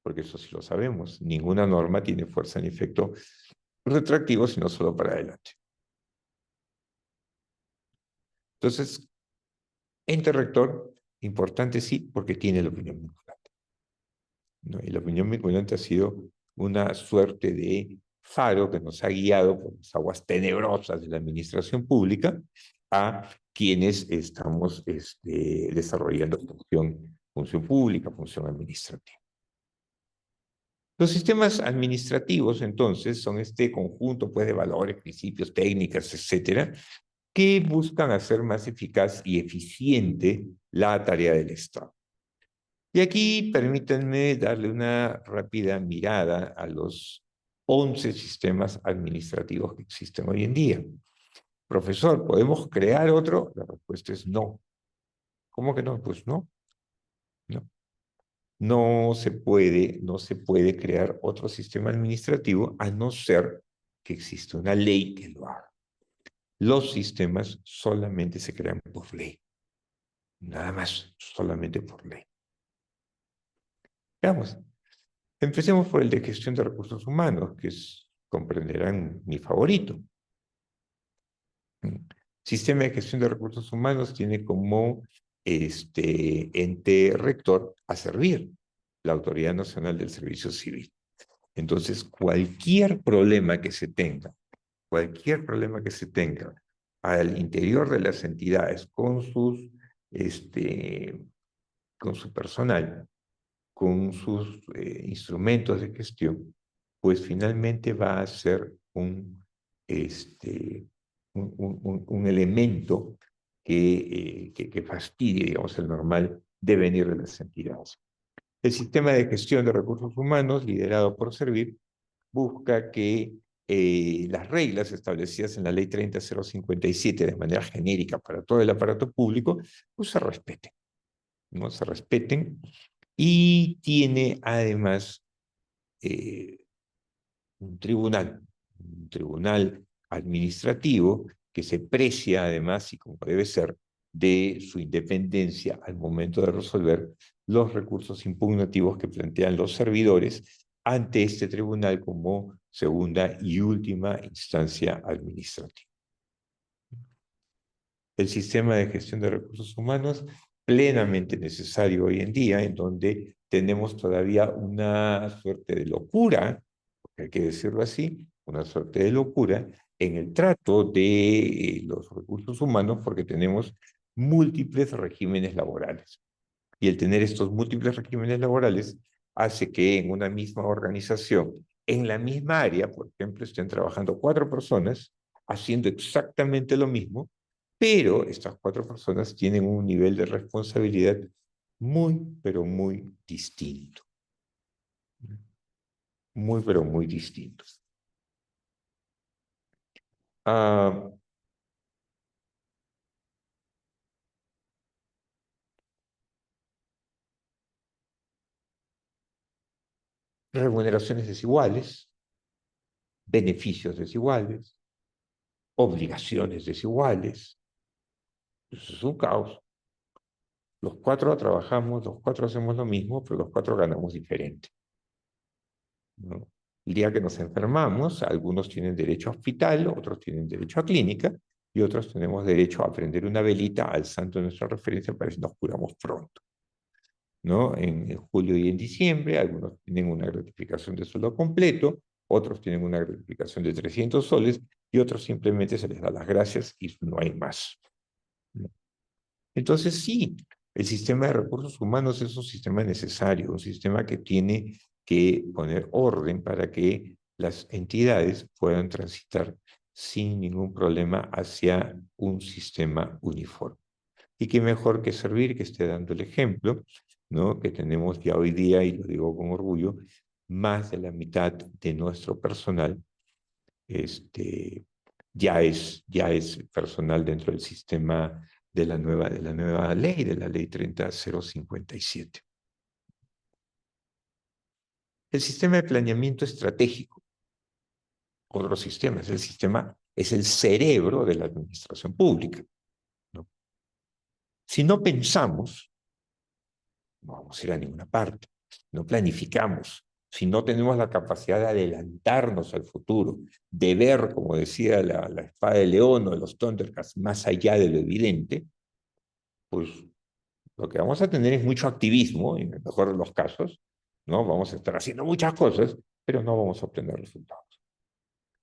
porque eso sí lo sabemos, ninguna norma tiene fuerza ni efecto retroactivo, sino solo para adelante. Entonces, ente rector, importante sí, porque tiene la opinión vinculante, ¿no? Y la opinión vinculante ha sido una suerte de faro que nos ha guiado por las aguas tenebrosas de la administración pública a quienes estamos desarrollando función pública, función administrativa. Los sistemas administrativos, entonces, son este conjunto pues, de valores, principios, técnicas, etcétera, que buscan hacer más eficaz y eficiente la tarea del Estado. Y aquí permítanme darle una rápida mirada a los 11 sistemas administrativos que existen hoy en día. Profesor, ¿podemos crear otro? La respuesta es no. ¿Cómo que no? Pues no. No. No se puede crear otro sistema administrativo a no ser que exista una ley que lo haga. Los sistemas solamente se crean por ley. Nada más, solamente por ley. Veamos. Empecemos por el de gestión de recursos humanos, que comprenderán mi favorito. Sistema de gestión de recursos humanos tiene como ente rector a servir la Autoridad Nacional del Servicio Civil. Entonces, cualquier problema que se tenga al interior de las entidades con su personal, con sus instrumentos de gestión, pues finalmente va a ser un elemento que fastidie, digamos, el normal devenir de las entidades. El sistema de gestión de recursos humanos, liderado por Servir, busca que las reglas establecidas en la Ley 30057 de manera genérica para todo el aparato público, pues se respeten, ¿no? Se respeten y tiene además eh, un tribunal administrativo que se precia además, y como debe ser, de su independencia al momento de resolver los recursos impugnativos que plantean los servidores ante este tribunal como segunda y última instancia administrativa. El sistema de gestión de recursos humanos plenamente necesario hoy en día, en donde tenemos todavía una suerte de locura, porque hay que decirlo así, una suerte de locura en el trato de los recursos humanos, porque tenemos múltiples regímenes laborales. Y el tener estos múltiples regímenes laborales hace que en una misma organización, en la misma área, por ejemplo, estén trabajando 4 personas haciendo exactamente lo mismo, pero estas 4 personas tienen un nivel de responsabilidad muy, pero muy distinto. Muy, pero muy distinto. Remuneraciones desiguales, beneficios desiguales, obligaciones desiguales. Eso es un caos. Los 4 trabajamos, los 4 hacemos lo mismo, pero los 4 ganamos diferente, ¿no? El día que nos enfermamos, algunos tienen derecho a hospital, otros tienen derecho a clínica, y otros tenemos derecho a prender una velita al santo de nuestra referencia para que nos curamos pronto, ¿no? En julio y en diciembre, algunos tienen una gratificación de sueldo completo, otros tienen una gratificación de 300 soles, y otros simplemente se les da las gracias y no hay más. Entonces, sí, el sistema de recursos humanos es un sistema necesario, un sistema que tiene que poner orden para que las entidades puedan transitar sin ningún problema hacia un sistema uniforme. Y qué mejor que Servir, que esté dando el ejemplo, ¿no? Que tenemos ya hoy día, y lo digo con orgullo, más de la mitad de nuestro personal ya es personal dentro del sistema de la nueva ley, de la ley 30057. El sistema de planeamiento estratégico, otro sistema, es el cerebro de la administración pública, ¿no? Si no pensamos, no vamos a ir a ninguna parte. No planificamos. Si no tenemos la capacidad de adelantarnos al futuro, de ver, como decía la espada de león o de los Thundercats, más allá de lo evidente, pues lo que vamos a tener es mucho activismo, en el mejor de los casos, ¿no? Vamos a estar haciendo muchas cosas, pero no vamos a obtener resultados.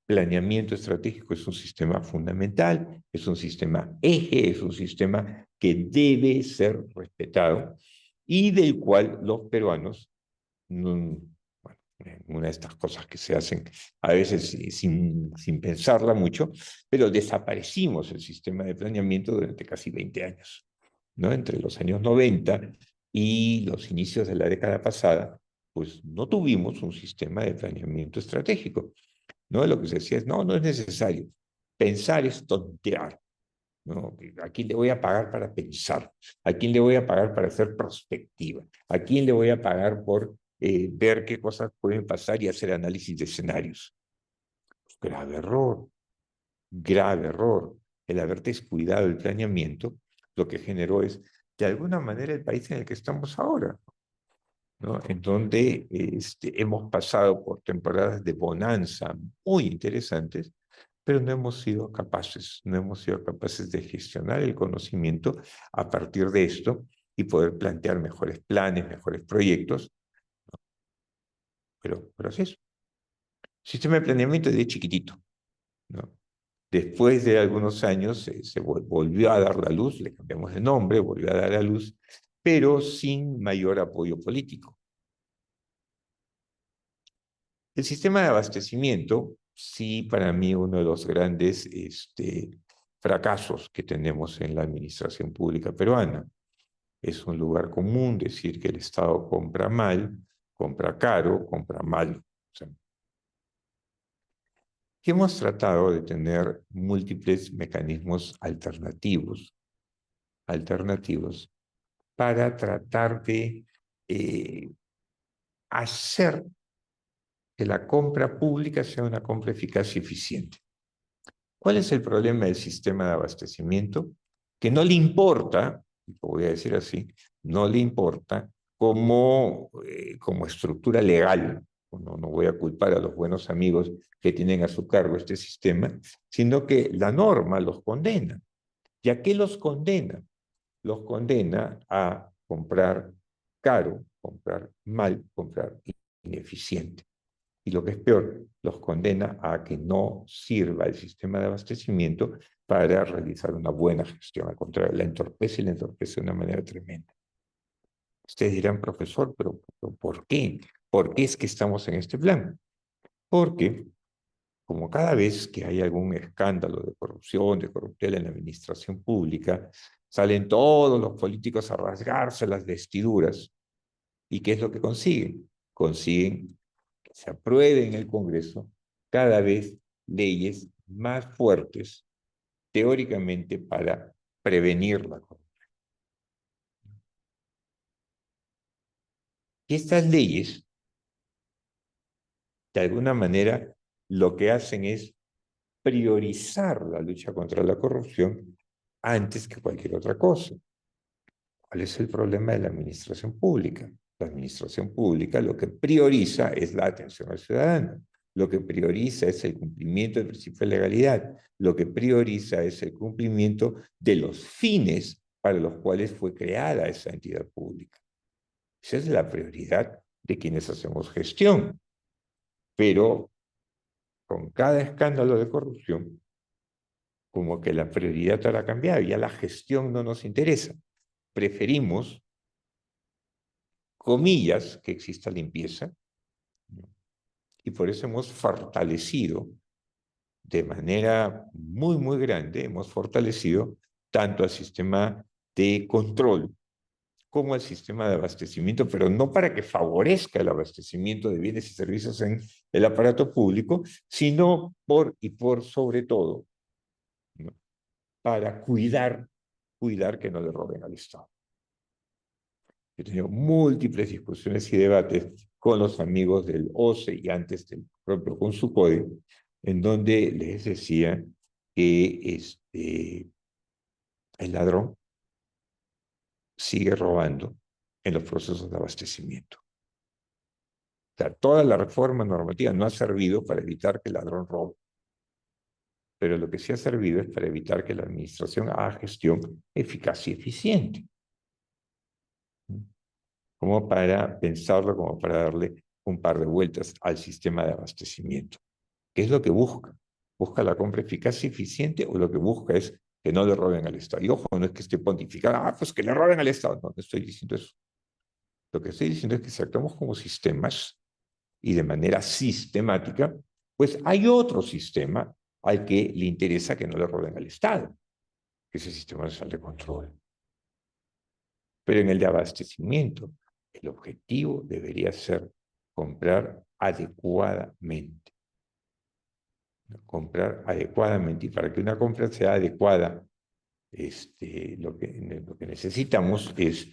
Planeamiento estratégico es un sistema fundamental, es un sistema eje, es un sistema que debe ser respetado y del cual los peruanos, bueno, una de estas cosas que se hacen a veces sin pensarla mucho, pero desaparecimos el sistema de planeamiento durante casi 20 años, ¿no? Entre los años 90 y los inicios de la década pasada, pues no tuvimos un sistema de planeamiento estratégico, ¿no? Lo que se decía es, no, no es necesario. Pensar es tontear, ¿no? ¿A quién le voy a pagar para pensar? ¿A quién le voy a pagar para hacer perspectiva? ¿A quién le voy a pagar por ver qué cosas pueden pasar y hacer análisis de escenarios? Grave error, grave error. El haber descuidado el planeamiento, lo que generó es, de alguna manera, el país en el que estamos ahora, ¿no? En donde hemos pasado por temporadas de bonanza muy interesantes, pero no hemos sido capaces de gestionar el conocimiento a partir de esto y poder plantear mejores planes, mejores proyectos, pero es eso. Sistema de planeamiento de chiquitito, ¿no? Después de algunos años se volvió a dar la luz, le cambiamos de nombre, volvió a dar la luz, pero sin mayor apoyo político. El sistema de abastecimiento, sí, para mí uno de los grandes fracasos que tenemos en la administración pública peruana. Es un lugar común decir que el Estado compra mal, compra caro, compra mal. O sea, que hemos tratado de tener múltiples mecanismos alternativos para tratar de hacer que la compra pública sea una compra eficaz y eficiente. ¿Cuál es el problema del sistema de abastecimiento? Que no le importa, lo voy a decir así, no le importa como estructura legal. No voy a culpar a los buenos amigos que tienen a su cargo este sistema, sino que la norma los condena. ¿Y a qué los condena? Los condena a comprar caro, comprar mal, comprar ineficiente. Y lo que es peor, los condena a que no sirva el sistema de abastecimiento para realizar una buena gestión. Al contrario, la entorpece de una manera tremenda. Ustedes dirán, profesor, pero ¿por qué? ¿Por qué es que estamos en este plan? Porque como cada vez que hay algún escándalo de corrupción, de corruptela en la administración pública, salen todos los políticos a rasgarse las vestiduras. ¿Y qué es lo que consiguen? Consiguen que se apruebe en el Congreso cada vez leyes más fuertes, teóricamente, para prevenir la corrupción. Y estas leyes, de alguna manera, lo que hacen es priorizar la lucha contra la corrupción antes que cualquier otra cosa. ¿Cuál es el problema de la administración pública? La administración pública lo que prioriza es la atención al ciudadano, lo que prioriza es el cumplimiento del principio de legalidad, lo que prioriza es el cumplimiento de los fines para los cuales fue creada esa entidad pública. Esa es la prioridad de quienes hacemos gestión. Pero con cada escándalo de corrupción, como que la prioridad ahora ha cambiado, ya la gestión no nos interesa. Preferimos, comillas, que exista limpieza, y por eso hemos fortalecido de manera muy, muy grande, hemos fortalecido tanto al sistema de control como al sistema de abastecimiento, pero no para que favorezca el abastecimiento de bienes y servicios en el aparato público, sino por sobre todo, ¿no? Para cuidar que no le roben al Estado. He tenido múltiples discusiones y debates con los amigos del OCE y antes del propio Consucode, en donde les decía que el ladrón sigue robando en los procesos de abastecimiento. O sea, toda la reforma normativa no ha servido para evitar que el ladrón robe, pero lo que sí ha servido es para evitar que la administración haga gestión eficaz y eficiente, como para pensarlo, como para darle un par de vueltas al sistema de abastecimiento. ¿Qué es lo que busca? ¿Busca la compra eficaz y eficiente o lo que busca es que no le roben al Estado? Y ojo, no es que esté pontificando, pues que le roben al Estado. No, no estoy diciendo eso. Lo que estoy diciendo es que si actuamos como sistemas y de manera sistemática, pues hay otro sistema al que le interesa que no le roben al Estado, que es el sistema nacional de control. Pero en el de abastecimiento, el objetivo debería ser comprar adecuadamente. Comprar adecuadamente. Y para que una compra sea adecuada, lo que necesitamos es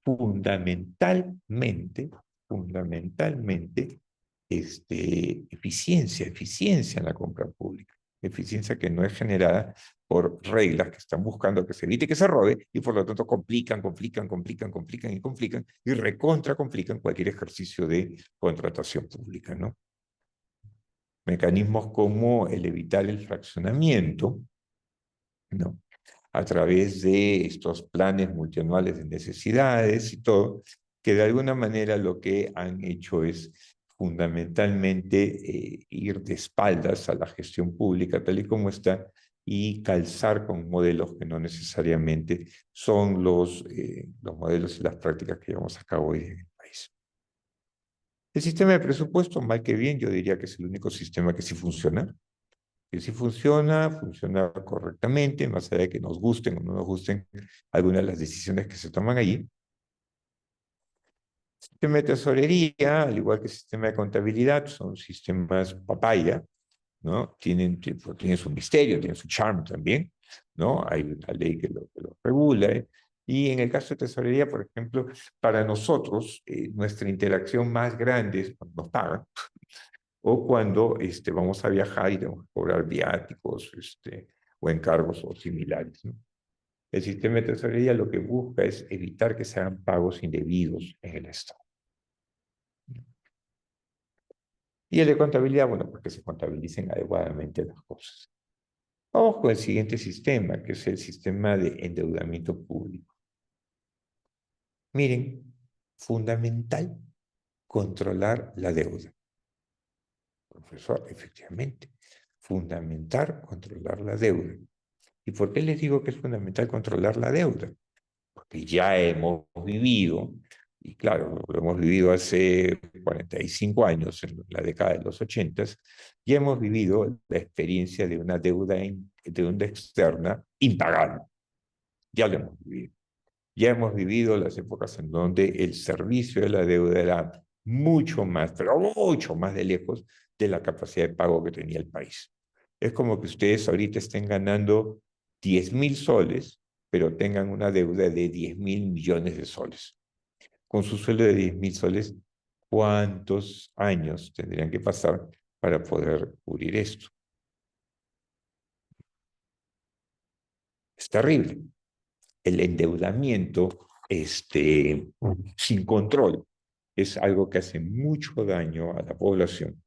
fundamentalmente, eficiencia en la compra pública. Eficiencia que no es generada por reglas que están buscando que se evite que se robe y por lo tanto complican y recontra complican cualquier ejercicio de contratación pública, ¿no? Mecanismos como el evitar el fraccionamiento, ¿no? A través de estos planes multianuales de necesidades y todo, que de alguna manera lo que han hecho es fundamentalmente ir de espaldas a la gestión pública tal y como está y calzar con modelos que no necesariamente son los modelos y las prácticas que llevamos a cabo hoy en el país. El sistema de presupuesto, mal que bien, yo diría que es el único sistema que sí funciona, funciona correctamente, más allá de que nos gusten o no nos gusten algunas de las decisiones que se toman allí. El sistema de tesorería, al igual que el sistema de contabilidad, son sistemas papaya, ¿no? Tienen su misterio, tienen su charme también, ¿no? Hay una ley que lo regula. Y en el caso de tesorería, por ejemplo, para nosotros, nuestra interacción más grande es cuando nos pagan, o cuando vamos a viajar y tenemos que cobrar viáticos o encargos o similares, ¿no? El sistema de tesorería lo que busca es evitar que se hagan pagos indebidos en el Estado. Y el de contabilidad, bueno, porque se contabilicen adecuadamente las cosas. Vamos con el siguiente sistema, que es el sistema de endeudamiento público. Miren, fundamental controlar la deuda. Profesor, efectivamente, fundamental controlar la deuda. ¿Y por qué les digo que es fundamental controlar la deuda? Porque ya hemos vivido, y claro, lo hemos vivido hace 45 años, en la década de los 80, ya hemos vivido la experiencia de una deuda externa impagable. Ya lo hemos vivido. Ya hemos vivido las épocas en donde el servicio de la deuda era mucho más, pero mucho más de lejos de la capacidad de pago que tenía el país. Es como que ustedes ahorita estén ganando 10.000 soles, pero tengan una deuda de 10.000 millones de soles. Con su sueldo de 10.000 soles, ¿cuántos años tendrían que pasar para poder cubrir esto? Es terrible. El endeudamiento sin control es algo que hace mucho daño a la población,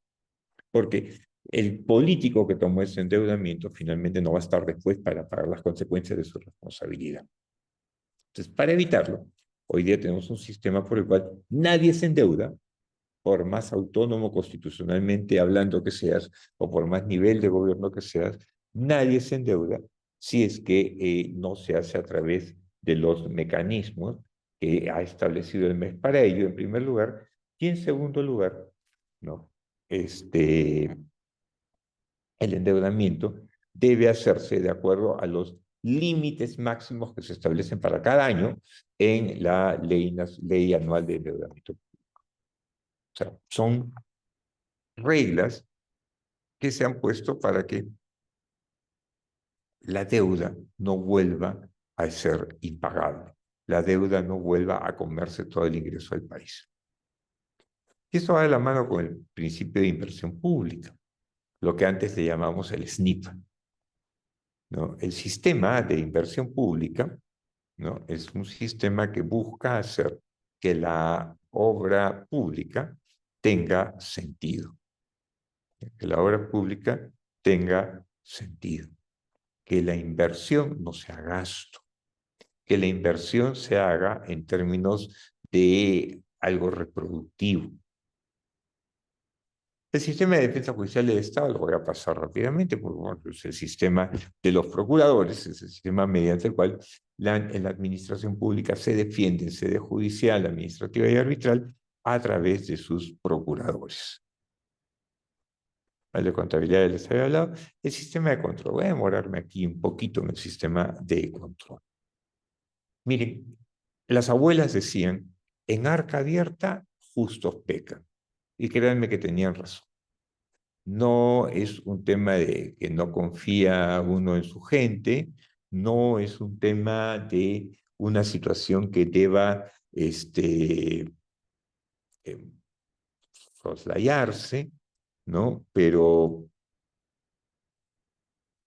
porque el político que tomó ese endeudamiento finalmente no va a estar después para pagar las consecuencias de su responsabilidad. Entonces, para evitarlo, hoy día tenemos un sistema por el cual nadie se endeuda, por más autónomo constitucionalmente hablando que seas, o por más nivel de gobierno que seas, nadie se endeuda si es que no se hace a través de los mecanismos que ha establecido el MES para ello, en primer lugar, y en segundo lugar, ¿no? El endeudamiento debe hacerse de acuerdo a los límites máximos que se establecen para cada año en la ley anual de endeudamiento. O sea, son reglas que se han puesto para que la deuda no vuelva a ser impagable, la deuda no vuelva a comerse todo el ingreso del país. Y esto va de la mano con el principio de inversión pública, lo que antes le llamamos el SNIP, ¿no? El sistema de inversión pública, ¿no? Es un sistema que busca hacer que la obra pública tenga sentido, que la obra pública tenga sentido, que la inversión no sea gasto, que la inversión se haga en términos de algo reproductivo, El sistema de defensa judicial del Estado, lo voy a pasar rápidamente, porque bueno, es el sistema de los procuradores, es el sistema mediante el cual en la administración pública se defiende en sede judicial, administrativa y arbitral a través de sus procuradores. El de contabilidad ya les había hablado. El sistema de control, voy a demorarme aquí un poquito en el sistema de control. Miren, las abuelas decían, en arca abierta, justos pecan. Y créanme que tenían razón. No es un tema de que no confía uno en su gente, no es un tema de una situación que deba eh, soslayarse, ¿no? Pero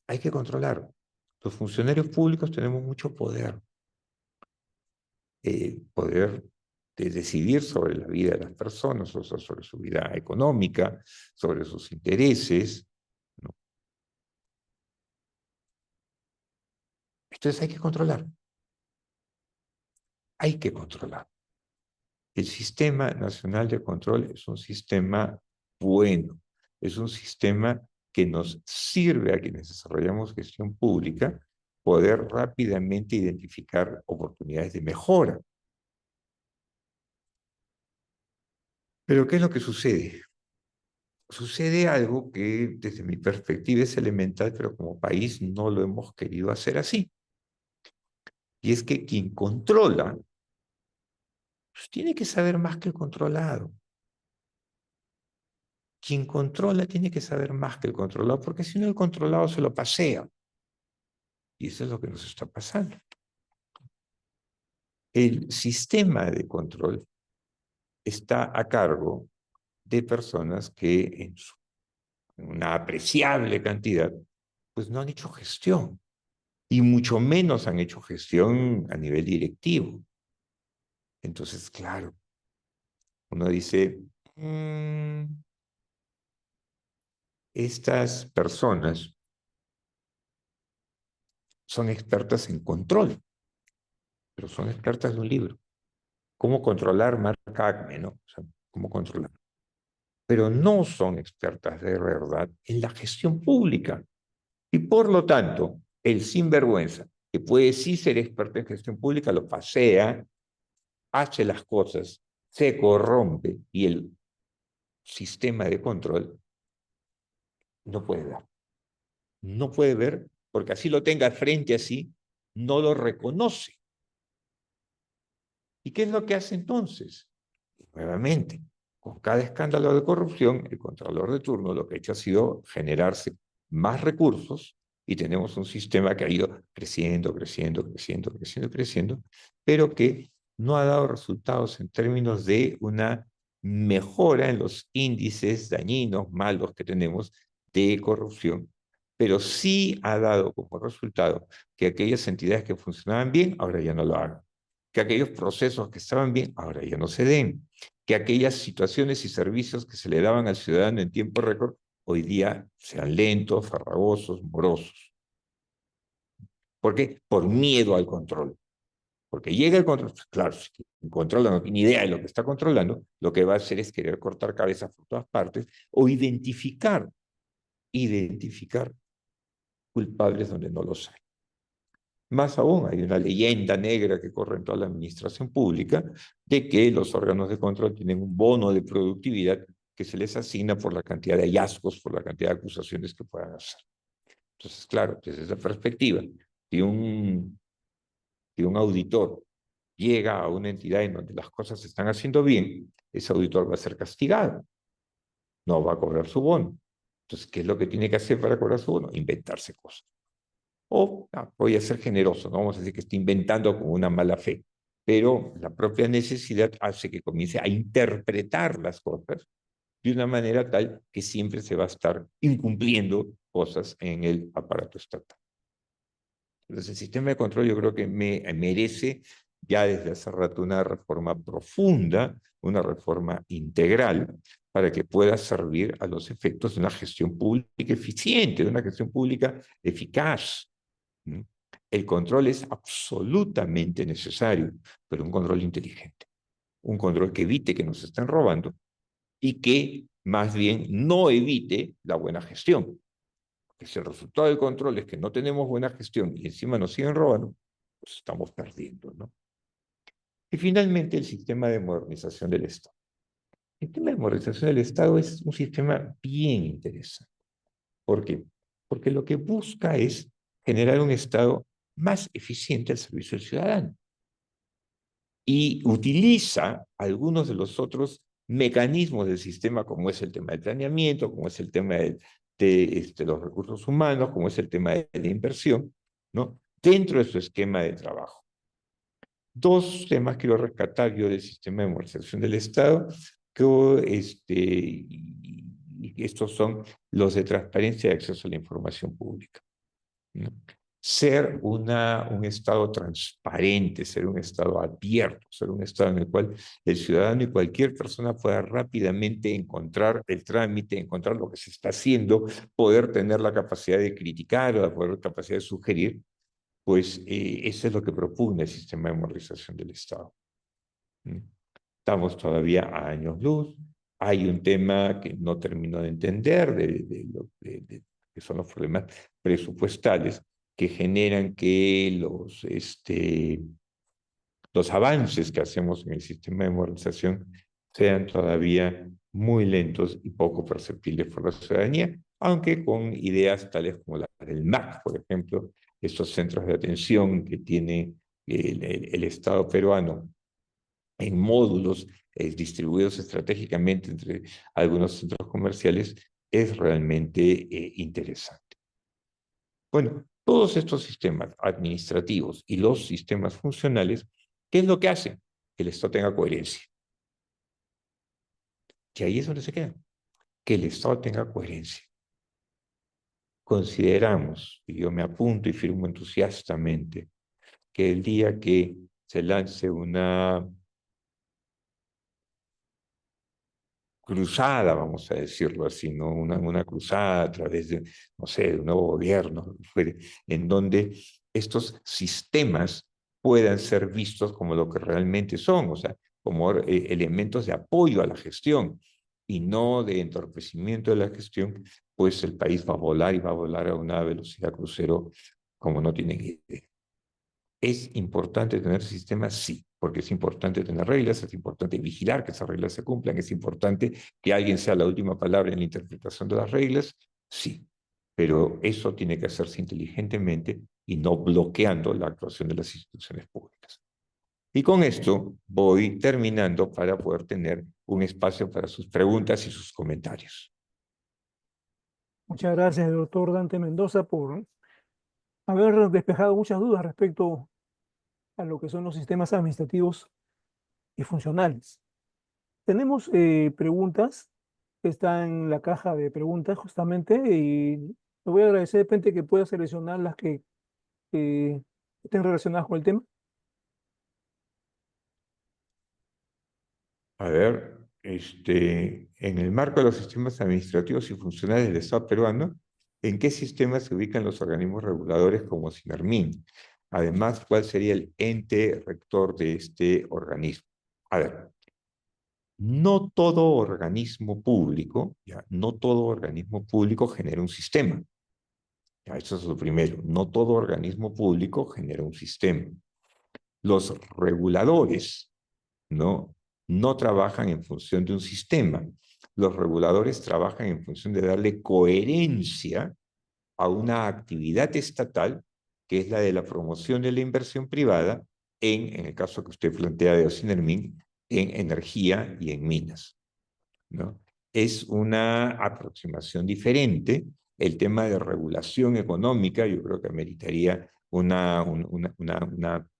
hay que controlar. Los funcionarios públicos tenemos mucho poder, poder de decidir sobre la vida de las personas, o sea, sobre su vida económica, sobre sus intereses, ¿no? Entonces hay que controlar, hay que controlar. El Sistema Nacional de Control es un sistema bueno, es un sistema que nos sirve a quienes desarrollamos gestión pública poder rápidamente identificar oportunidades de mejora. Pero ¿qué es lo que sucede? Sucede algo que desde mi perspectiva es elemental, pero como país no lo hemos querido hacer así. Y es que quien controla, pues tiene que saber más que el controlado. Quien controla tiene que saber más que el controlado, porque si no el controlado se lo pasea. Y eso es lo que nos está pasando. El sistema de control está a cargo de personas que en una apreciable cantidad, pues no han hecho gestión. Y mucho menos han hecho gestión a nivel directivo. Entonces, claro, uno dice, estas personas son expertas en control, pero son expertas de un libro. ¿Cómo controlar marca Acme, no? O sea, ¿cómo controlar? Pero no son expertas de verdad en la gestión pública. Y por lo tanto, el sinvergüenza, que puede sí ser experto en gestión pública, lo pasea, hace las cosas, se corrompe y el sistema de control no puede ver. No puede ver porque así lo tenga frente a sí, no lo reconoce. ¿Y qué es lo que hace entonces? Nuevamente, con cada escándalo de corrupción, el Contralor de turno lo que ha hecho ha sido generarse más recursos y tenemos un sistema que ha ido creciendo, creciendo, creciendo, creciendo, creciendo, pero que no ha dado resultados en términos de una mejora en los índices dañinos, malos que tenemos de corrupción, pero sí ha dado como resultado que aquellas entidades que funcionaban bien ahora ya no lo hagan, que aquellos procesos que estaban bien ahora ya no se den, que aquellas situaciones y servicios que se le daban al ciudadano en tiempo récord hoy día sean lentos, farragosos, morosos. ¿Por qué? Por miedo al control. Porque llega el control, pues claro, si el control no tiene idea de lo que está controlando, lo que va a hacer es querer cortar cabezas por todas partes o identificar culpables donde no los hay. Más aún, hay una leyenda negra que corre en toda la administración pública de que los órganos de control tienen un bono de productividad que se les asigna por la cantidad de hallazgos, por la cantidad de acusaciones que puedan hacer. Entonces, claro, desde esa perspectiva, si un auditor llega a una entidad en donde las cosas se están haciendo bien, ese auditor va a ser castigado, no va a cobrar su bono. Entonces, ¿qué es lo que tiene que hacer para cobrar su bono? Inventarse cosas. O voy a ser generoso, no vamos a decir que esté inventando con una mala fe, pero la propia necesidad hace que comience a interpretar las cosas de una manera tal que siempre se va a estar incumpliendo cosas en el aparato estatal. Entonces, el sistema de control yo creo que merece ya desde hace rato una reforma profunda, una reforma integral, para que pueda servir a los efectos de una gestión pública eficiente, de una gestión pública eficaz. El control es absolutamente necesario, pero un control inteligente, un control que evite que nos estén robando y que más bien no evite la buena gestión. Que si el resultado del control es que no tenemos buena gestión y encima nos siguen robando, pues estamos perdiendo, ¿no? Y finalmente el sistema de modernización del Estado. El tema de modernización del Estado es un sistema bien interesante. ¿Por qué? Porque lo que busca es generar un Estado más eficiente al servicio del ciudadano y utiliza algunos de los otros mecanismos del sistema, como es el tema del planeamiento, como es el tema de los recursos humanos, como es el tema de la inversión, ¿no? Dentro de su esquema de trabajo. Dos temas quiero rescatar yo del sistema de modernización del Estado, y estos son los de transparencia y acceso a la información pública, ¿no? Ser un Estado transparente, ser un Estado abierto, ser un Estado en el cual el ciudadano y cualquier persona pueda rápidamente encontrar el trámite, encontrar lo que se está haciendo, poder tener la capacidad de criticar o poder la capacidad de sugerir, pues eso es lo que propugna el sistema de modernización del Estado. Estamos todavía a años luz. Hay un tema que no termino de entender, que son los problemas presupuestales que generan que los avances que hacemos en el sistema de modernización sean todavía muy lentos y poco perceptibles por la ciudadanía, aunque con ideas tales como la del MAC, por ejemplo, estos centros de atención que tiene el Estado peruano en módulos distribuidos estratégicamente entre algunos centros comerciales, es realmente interesante. Bueno, todos estos sistemas administrativos y los sistemas funcionales, ¿qué es lo que hacen? Que el Estado tenga coherencia. Y ahí es donde se queda. Que el Estado tenga coherencia. Consideramos, y yo me apunto y firmo entusiastamente, que el día que se lance una cruzada, vamos a decirlo así, ¿no? Una cruzada a través de, no sé, de un nuevo gobierno, en donde estos sistemas puedan ser vistos como lo que realmente son, o sea, como elementos de apoyo a la gestión y no de entorpecimiento de la gestión, pues el país va a volar y va a volar a una velocidad crucero como no tienen idea. ¿Es importante tener sistemas? Sí, porque es importante tener reglas, es importante vigilar que esas reglas se cumplan, es importante que alguien sea la última palabra en la interpretación de las reglas, sí, pero eso tiene que hacerse inteligentemente y no bloqueando la actuación de las instituciones públicas. Y con esto voy terminando para poder tener un espacio para sus preguntas y sus comentarios. Muchas gracias, doctor Dante Mendoza, por haber despejado muchas dudas respecto a lo que son los sistemas administrativos y funcionales. Tenemos preguntas que están en la caja de preguntas justamente y le voy a agradecer de repente que pueda seleccionar las que estén relacionadas con el tema. A ver, en el marco de los sistemas administrativos y funcionales del Estado peruano, ¿en qué sistema se ubican los organismos reguladores como SINARMIN? Además, ¿cuál sería el ente rector de este organismo? A ver, no todo organismo público, ya, no todo organismo público genera un sistema. Ya, eso es lo primero. No todo organismo público genera un sistema. Los reguladores, ¿no? No trabajan en función de un sistema. Los reguladores trabajan en función de darle coherencia a una actividad estatal, que es la de la promoción de la inversión privada, en el caso que usted plantea de Ocinermin, en energía y en minas, ¿no? Es una aproximación diferente. El tema de regulación económica, yo creo que meritaría una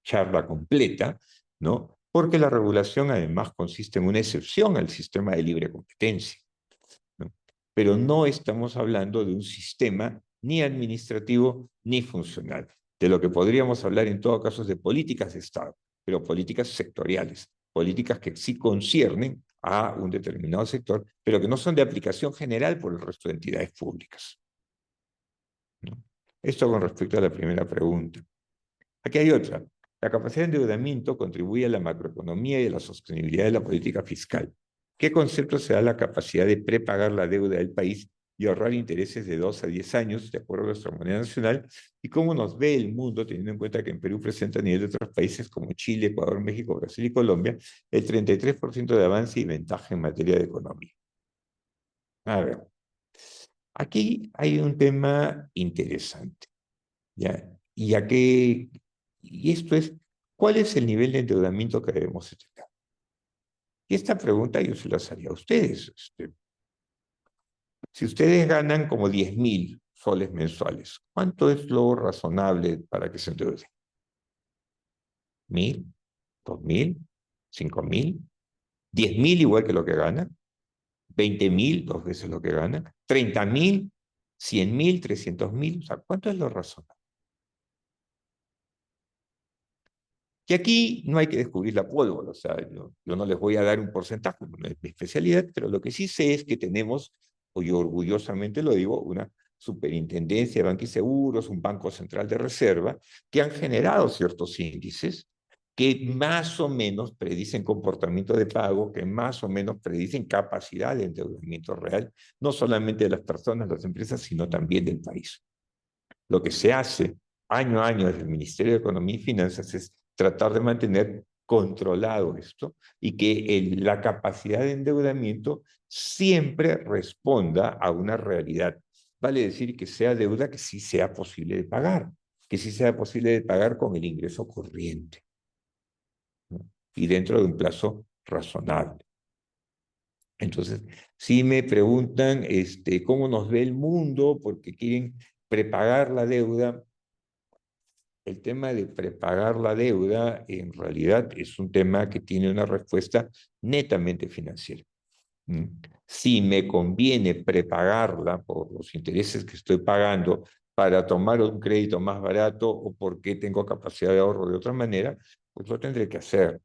charla completa, ¿no? Porque la regulación además consiste en una excepción al sistema de libre competencia, ¿no? Pero no estamos hablando de un sistema ni administrativo ni funcional. De lo que podríamos hablar en todo caso es de políticas de Estado, pero políticas sectoriales, políticas que sí conciernen a un determinado sector, pero que no son de aplicación general por el resto de entidades públicas, ¿no? Esto con respecto a la primera pregunta. Aquí hay otra. La capacidad de endeudamiento contribuye a la macroeconomía y a la sostenibilidad de la política fiscal. ¿Qué concepto se da la capacidad de prepagar la deuda del país y ahorrar intereses de 2 a 10 años, de acuerdo a nuestra moneda nacional? ¿Y cómo nos ve el mundo, teniendo en cuenta que en Perú presenta a nivel de otros países como Chile, Ecuador, México, Brasil y Colombia el 33% de avance y ventaja en materia de economía? A ver, aquí hay un tema interesante, ¿ya? Y esto es, ¿cuál es el nivel de endeudamiento que debemos tener? Y esta pregunta yo se las haría a ustedes. Si ustedes ganan como 10.000 soles mensuales, ¿cuánto es lo razonable para que se endeuden? ¿1.000? ¿2.000? ¿5.000? ¿10.000 igual que lo que ganan? ¿20.000? Dos veces lo que ganan. ¿30.000? ¿100.000? ¿300.000? O sea, ¿cuánto es lo razonable? Y aquí no hay que descubrir la pólvora, o sea, yo no les voy a dar un porcentaje, no es mi especialidad, pero lo que sí sé es que tenemos, o yo orgullosamente lo digo, una superintendencia de bancos y seguros, un banco central de reserva, que han generado ciertos índices que más o menos predicen comportamiento de pago, que más o menos predicen capacidad de endeudamiento real, no solamente de las personas, las empresas, sino también del país. Lo que se hace año a año desde el Ministerio de Economía y Finanzas es tratar de mantener controlado esto y que la capacidad de endeudamiento siempre responda a una realidad. Vale decir que sea deuda que sí sea posible de pagar, que sí sea posible de pagar con el ingreso corriente, ¿no? Y dentro de un plazo razonable. Entonces, si me preguntan cómo nos ve el mundo porque quieren prepagar la deuda, el tema de prepagar la deuda en realidad es un tema que tiene una respuesta netamente financiera. ¿Mm? Si me conviene prepagarla por los intereses que estoy pagando para tomar un crédito más barato o porque tengo capacidad de ahorro de otra manera, pues lo tendré que hacer.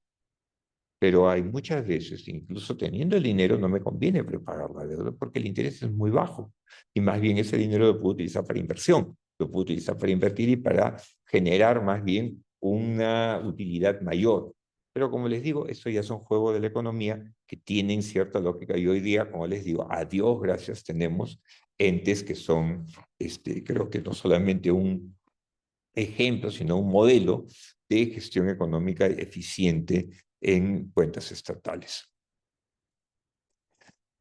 Pero hay muchas veces, incluso teniendo el dinero, no me conviene prepagar la deuda porque el interés es muy bajo. Y más bien ese dinero lo puedo utilizar para inversión, lo puedo utilizar para invertir y para generar más bien una utilidad mayor. Pero como les digo, eso ya son juegos de la economía que tienen cierta lógica. Y hoy día, como les digo, a Dios gracias, tenemos entes que son, creo que no solamente un ejemplo, sino un modelo de gestión económica eficiente en cuentas estatales.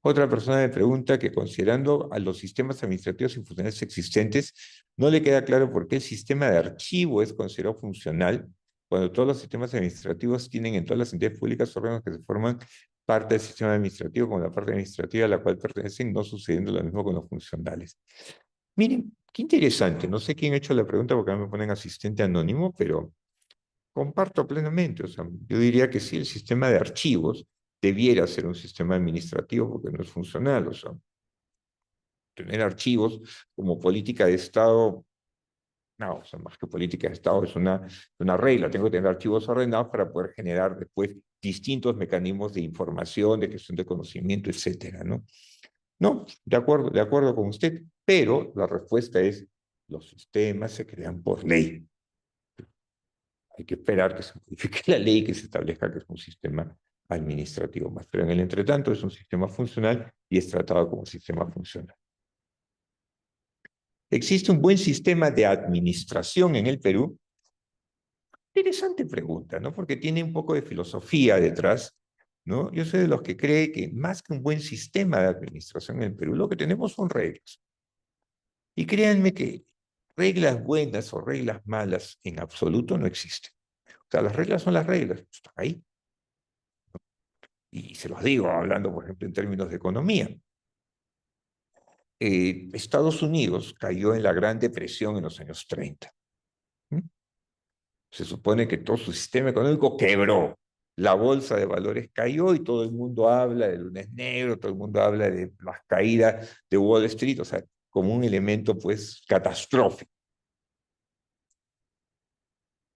Otra persona me pregunta que considerando a los sistemas administrativos y funcionales existentes, no le queda claro por qué el sistema de archivo es considerado funcional cuando todos los sistemas administrativos tienen en todas las entidades públicas órganos que se forman parte del sistema administrativo como la parte administrativa a la cual pertenecen, no sucediendo lo mismo con los funcionales. Miren, qué interesante. No sé quién ha hecho la pregunta porque me ponen asistente anónimo, pero comparto plenamente. O sea, yo diría que sí, el sistema de archivos debiera ser un sistema administrativo porque no es funcional. O sea, tener archivos como política de Estado, no, o sea, más que política de Estado es una regla. Tengo que tener archivos ordenados para poder generar después distintos mecanismos de información, de gestión de conocimiento, etcétera, ¿no? No, de acuerdo con usted, pero la respuesta es, los sistemas se crean por ley. Hay que esperar que se modifique la ley y que se establezca que es un sistema administrativo más. Pero en el entretanto es un sistema funcional y es tratado como sistema funcional. ¿Existe un buen sistema de administración en el Perú? Interesante pregunta, ¿no? Porque tiene un poco de filosofía detrás, ¿no? Yo soy de los que cree que más que un buen sistema de administración en el Perú, lo que tenemos son reglas. Y créanme que reglas buenas o reglas malas en absoluto no existen. O sea, las reglas son las reglas, están ahí. Y se los digo hablando, por ejemplo, en términos de economía. Estados Unidos cayó en la Gran Depresión en los años 30. ¿Mm? Se supone que todo su sistema económico quebró. La bolsa de valores cayó y todo el mundo habla del lunes negro, todo el mundo habla de las caídas de Wall Street, o sea, como un elemento pues catastrófico.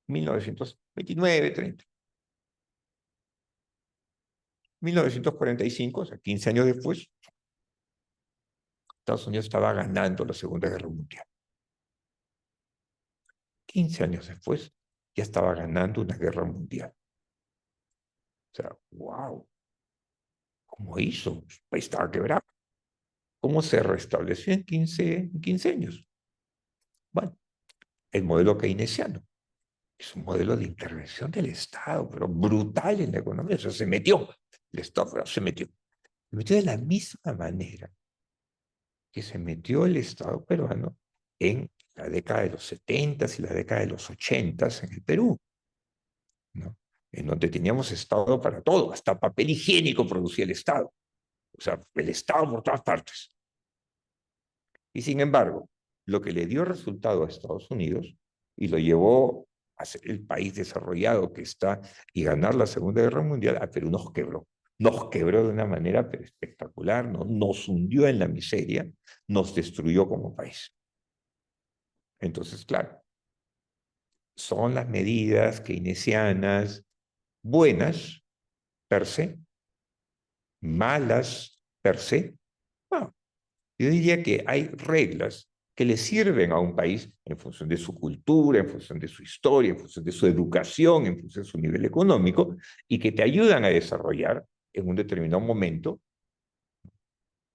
1929, 30. 1945, o sea, 15 años después, Estados Unidos estaba ganando la Segunda Guerra Mundial. 15 años después, ya estaba ganando una guerra mundial. O sea, wow, ¿Cómo hizo? El país estaba quebrado. ¿Cómo se restableció en 15 años? Bueno, el modelo keynesiano es un modelo de intervención del Estado, pero brutal en la economía. O sea, se metió. El Estado pero se metió. Se metió de la misma manera que se metió el Estado peruano en la década de los 70 y la década de los 80 en el Perú, ¿no? En donde teníamos Estado para todo, hasta papel higiénico producía el Estado. O sea, el Estado por todas partes. Y sin embargo, lo que le dio resultado a Estados Unidos y lo llevó a ser el país desarrollado que está y ganar la Segunda Guerra Mundial, a Perú nos quebró. Nos quebró de una manera espectacular, ¿no? Nos hundió en la miseria, nos destruyó como país. Entonces, claro, son las medidas keynesianas buenas per se, malas per se. No, yo diría que hay reglas que le sirven a un país en función de su cultura, en función de su historia, en función de su educación, en función de su nivel económico, y que te ayudan a desarrollar en un determinado momento.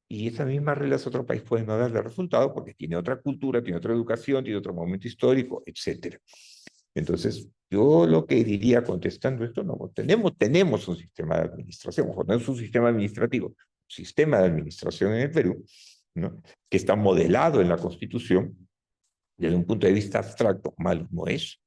Y esas mismas reglas otro país puede no darle resultado porque tiene otra cultura, tiene otra educación, tiene otro momento histórico, etc. Entonces, yo lo que diría contestando esto, no, tenemos un sistema de administración, ojo, no es un sistema administrativo, un sistema de administración en el Perú, ¿no? Que está modelado en la Constitución, desde un punto de vista abstracto, malo no es,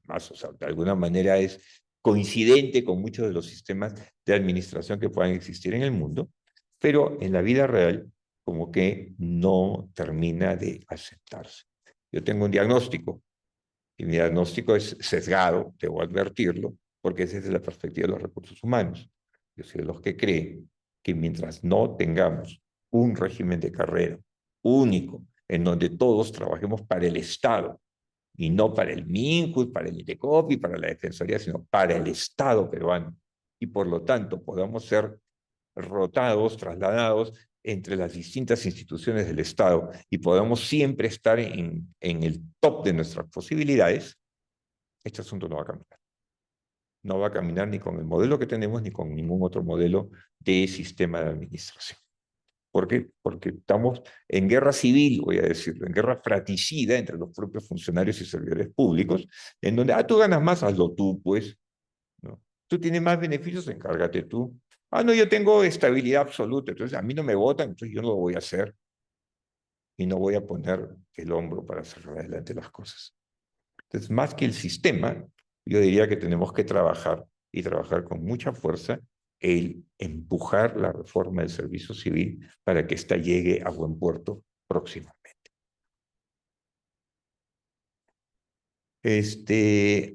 más, o sea, de alguna manera es coincidente con muchos de los sistemas de administración que puedan existir en el mundo, pero en la vida real como que no termina de aceptarse. Yo tengo un diagnóstico, y mi diagnóstico es sesgado, debo advertirlo, porque es desde la perspectiva de los recursos humanos. Yo soy de los que creen que mientras no tengamos un régimen de carrera único, en donde todos trabajemos para el Estado, y no para el MINCUS, para el INDECOPI, para la Defensoría, sino para el Estado peruano, y por lo tanto podamos ser rotados, trasladados entre las distintas instituciones del Estado y podamos siempre estar en el top de nuestras posibilidades, este asunto no va a caminar. No va a caminar ni con el modelo que tenemos ni con ningún otro modelo de sistema de administración. ¿Por qué? Porque estamos en guerra civil, voy a decirlo, en guerra fratricida entre los propios funcionarios y servidores públicos, en donde, tú ganas más, hazlo tú, pues, ¿no? Tú tienes más beneficios, encárgate tú. No, yo tengo estabilidad absoluta, entonces a mí no me votan, entonces yo no lo voy a hacer y no voy a poner el hombro para hacer adelante las cosas. Entonces, más que el sistema, yo diría que tenemos que trabajar y trabajar con mucha fuerza el empujar la reforma del servicio civil para que ésta llegue a buen puerto próximamente.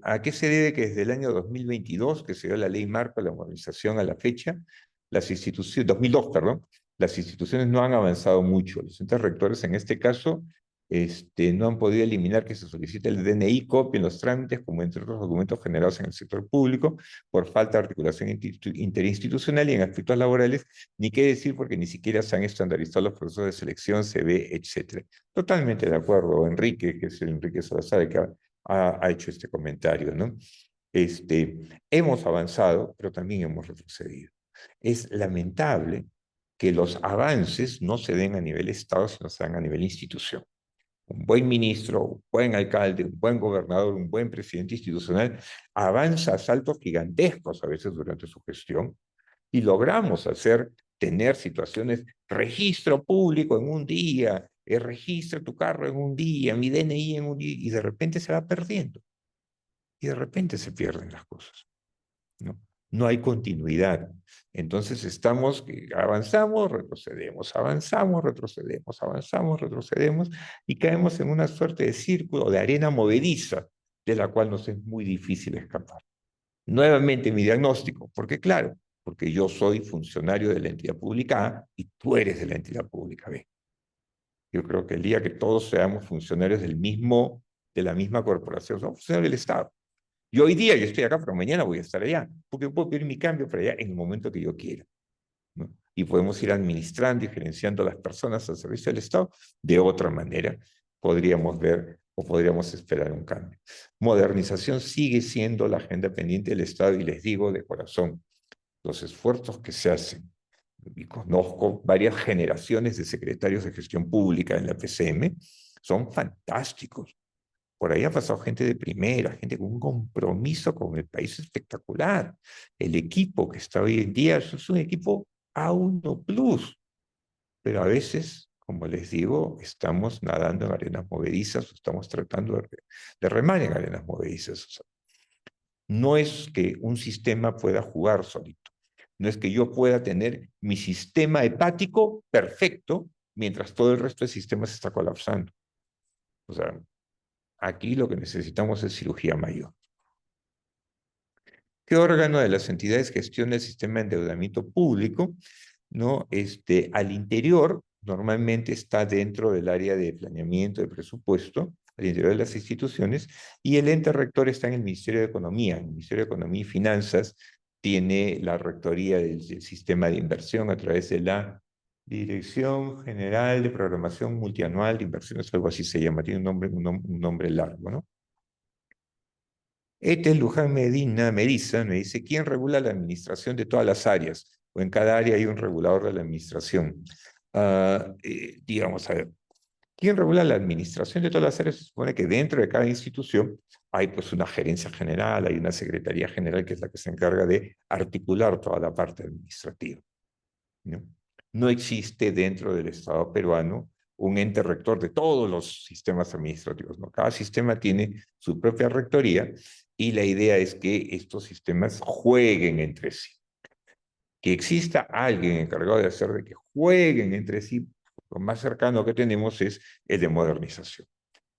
¿A qué se debe que desde el año 2022, que se dio la ley marco de la modernización a la fecha, las instituciones, 2002, perdón, las instituciones no han avanzado mucho? Los entes rectores en este caso no han podido eliminar que se solicite el DNI copia en los trámites, como entre otros documentos generados en el sector público, por falta de articulación interinstitucional y en aspectos laborales, ni qué decir porque ni siquiera se han estandarizado los procesos de selección, CV, etc. Totalmente de acuerdo, Enrique, que es el Enrique Salazar, que ha hecho este comentario, ¿no? Hemos avanzado, pero también hemos retrocedido. Es lamentable que los avances no se den a nivel Estado, sino se dan a nivel institución. Un buen ministro, un buen alcalde, un buen gobernador, un buen presidente institucional avanza a saltos gigantescos a veces durante su gestión y logramos tener situaciones, registro público en un día, registra tu carro en un día, mi DNI en un día, y de repente se va perdiendo. Y de repente se pierden las cosas, ¿no? No hay continuidad. Entonces avanzamos, retrocedemos, avanzamos, retrocedemos, avanzamos, retrocedemos, y caemos en una suerte de círculo de arena movediza de la cual nos es muy difícil escapar. Nuevamente mi diagnóstico, porque claro, porque yo soy funcionario de la entidad pública A y tú eres de la entidad pública B. Yo creo que el día que todos seamos funcionarios de la misma corporación, somos funcionarios del Estado. Yo hoy día yo estoy acá, pero mañana voy a estar allá, porque puedo pedir mi cambio para allá en el momento que yo quiera, ¿no? Y podemos ir administrando y gerenciando a las personas al servicio del Estado de otra manera. Podríamos ver o podríamos esperar un cambio. Modernización sigue siendo la agenda pendiente del Estado y les digo de corazón, los esfuerzos que se hacen y conozco varias generaciones de secretarios de gestión pública en la PCM, son fantásticos. Por ahí ha pasado gente de primera, gente con un compromiso con el país espectacular. El equipo que está hoy en día es un equipo A1 Plus, pero a veces, como les digo, estamos nadando en arenas movedizas, estamos tratando de remar en arenas movedizas. O sea, no es que un sistema pueda jugar solito, no es que yo pueda tener mi sistema hepático perfecto mientras todo el resto del sistema se está colapsando. O sea, aquí lo que necesitamos es cirugía mayor. ¿Qué órgano de las entidades gestiona el sistema de endeudamiento público? ¿No? Al interior, normalmente está dentro del área de planeamiento de presupuesto, al interior de las instituciones, y el ente rector está en el Ministerio de Economía. El Ministerio de Economía y Finanzas tiene la rectoría del sistema de inversión a través de la Dirección General de Programación Multianual de Inversiones, algo así se llama, tiene un nombre largo, ¿no? Luján Medina Meriza me dice, ¿quién regula la administración de todas las áreas? O en cada área hay un regulador de la administración. Digamos, a ver, ¿quién regula la administración de todas las áreas? Se supone que dentro de cada institución hay pues una gerencia general, hay una secretaría general que es la que se encarga de articular toda la parte administrativa, ¿no? No existe dentro del Estado peruano un ente rector de todos los sistemas administrativos, ¿no? Cada sistema tiene su propia rectoría y la idea es que estos sistemas jueguen entre sí. Que exista alguien encargado de hacer de que jueguen entre sí, lo más cercano que tenemos es el de modernización,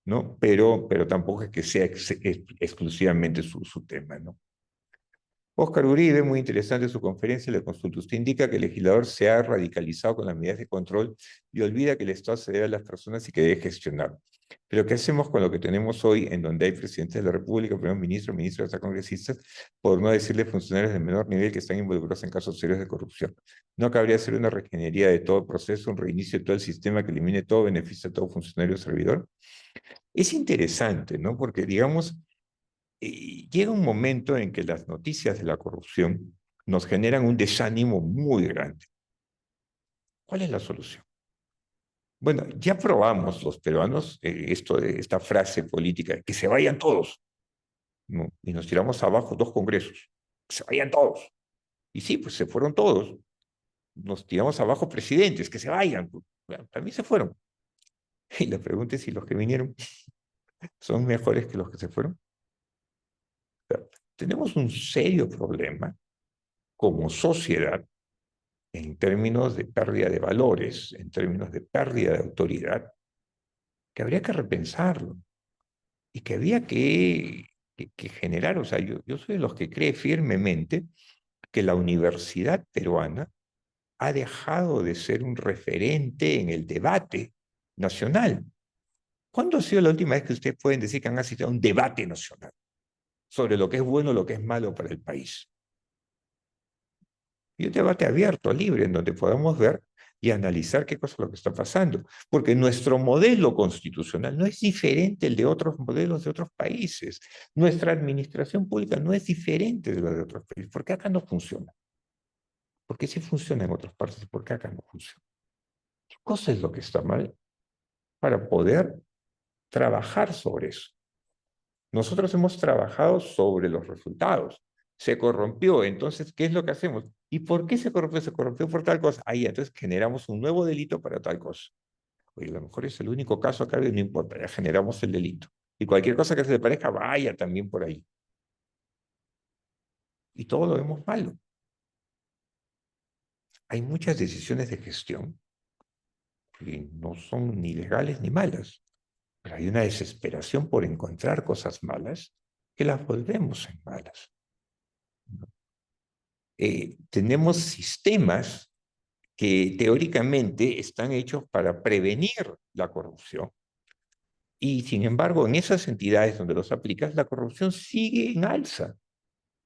¿no? Pero tampoco es que sea exclusivamente su tema, ¿no? Óscar Uribe, muy interesante su conferencia, la consulta. Usted indica que el legislador se ha radicalizado con las medidas de control y olvida que el Estado se debe a las personas y que debe gestionar. Pero ¿qué hacemos con lo que tenemos hoy, en donde hay presidentes de la República, primer ministro, ministros, hasta congresistas, por no decirle funcionarios de menor nivel que están involucrados en casos serios de corrupción? ¿No cabría hacer una regenería de todo proceso, un reinicio de todo el sistema que elimine todo beneficio a todo funcionario o servidor? Es interesante, ¿no? Porque, digamos, llega un momento en que las noticias de la corrupción nos generan un desánimo muy grande. ¿Cuál es la solución? Bueno, ya probamos los peruanos esta frase política, que se vayan todos, ¿no? Y nos tiramos abajo 2 congresos, que se vayan todos. Y sí, pues se fueron todos. Nos tiramos abajo presidentes, que se vayan. Bueno, también se fueron. Y la pregunta es si los que vinieron son mejores que los que se fueron. Pero tenemos un serio problema como sociedad en términos de pérdida de valores, en términos de pérdida de autoridad, que habría que repensarlo y que había que generar, o sea, yo soy de los que cree firmemente que la universidad peruana ha dejado de ser un referente en el debate nacional. ¿Cuándo ha sido la última vez que ustedes pueden decir que han asistido a un debate nacional sobre lo que es bueno o lo que es malo para el país? Y un debate abierto, libre, en donde podamos ver y analizar qué cosa es lo que está pasando. Porque nuestro modelo constitucional no es diferente del de otros modelos de otros países. Nuestra administración pública no es diferente de la de otros países. ¿Por qué acá no funciona? ¿Por qué sí funciona en otras partes y por qué acá no funciona? ¿Qué cosa es lo que está mal para poder trabajar sobre eso? Nosotros hemos trabajado sobre los resultados. Se corrompió, entonces, ¿qué es lo que hacemos? ¿Y por qué se corrompió? Se corrompió por tal cosa. Ahí, entonces generamos un nuevo delito para tal cosa. Oye, a lo mejor es el único caso acá y no importa, ya generamos el delito. Y cualquier cosa que se le parezca, vaya también por ahí. Y todo lo vemos malo. Hay muchas decisiones de gestión que no son ni legales ni malas, pero hay una desesperación por encontrar cosas malas que las volvemos en malas. Tenemos sistemas que teóricamente están hechos para prevenir la corrupción. Y sin embargo, en esas entidades donde los aplicas, la corrupción sigue en alza.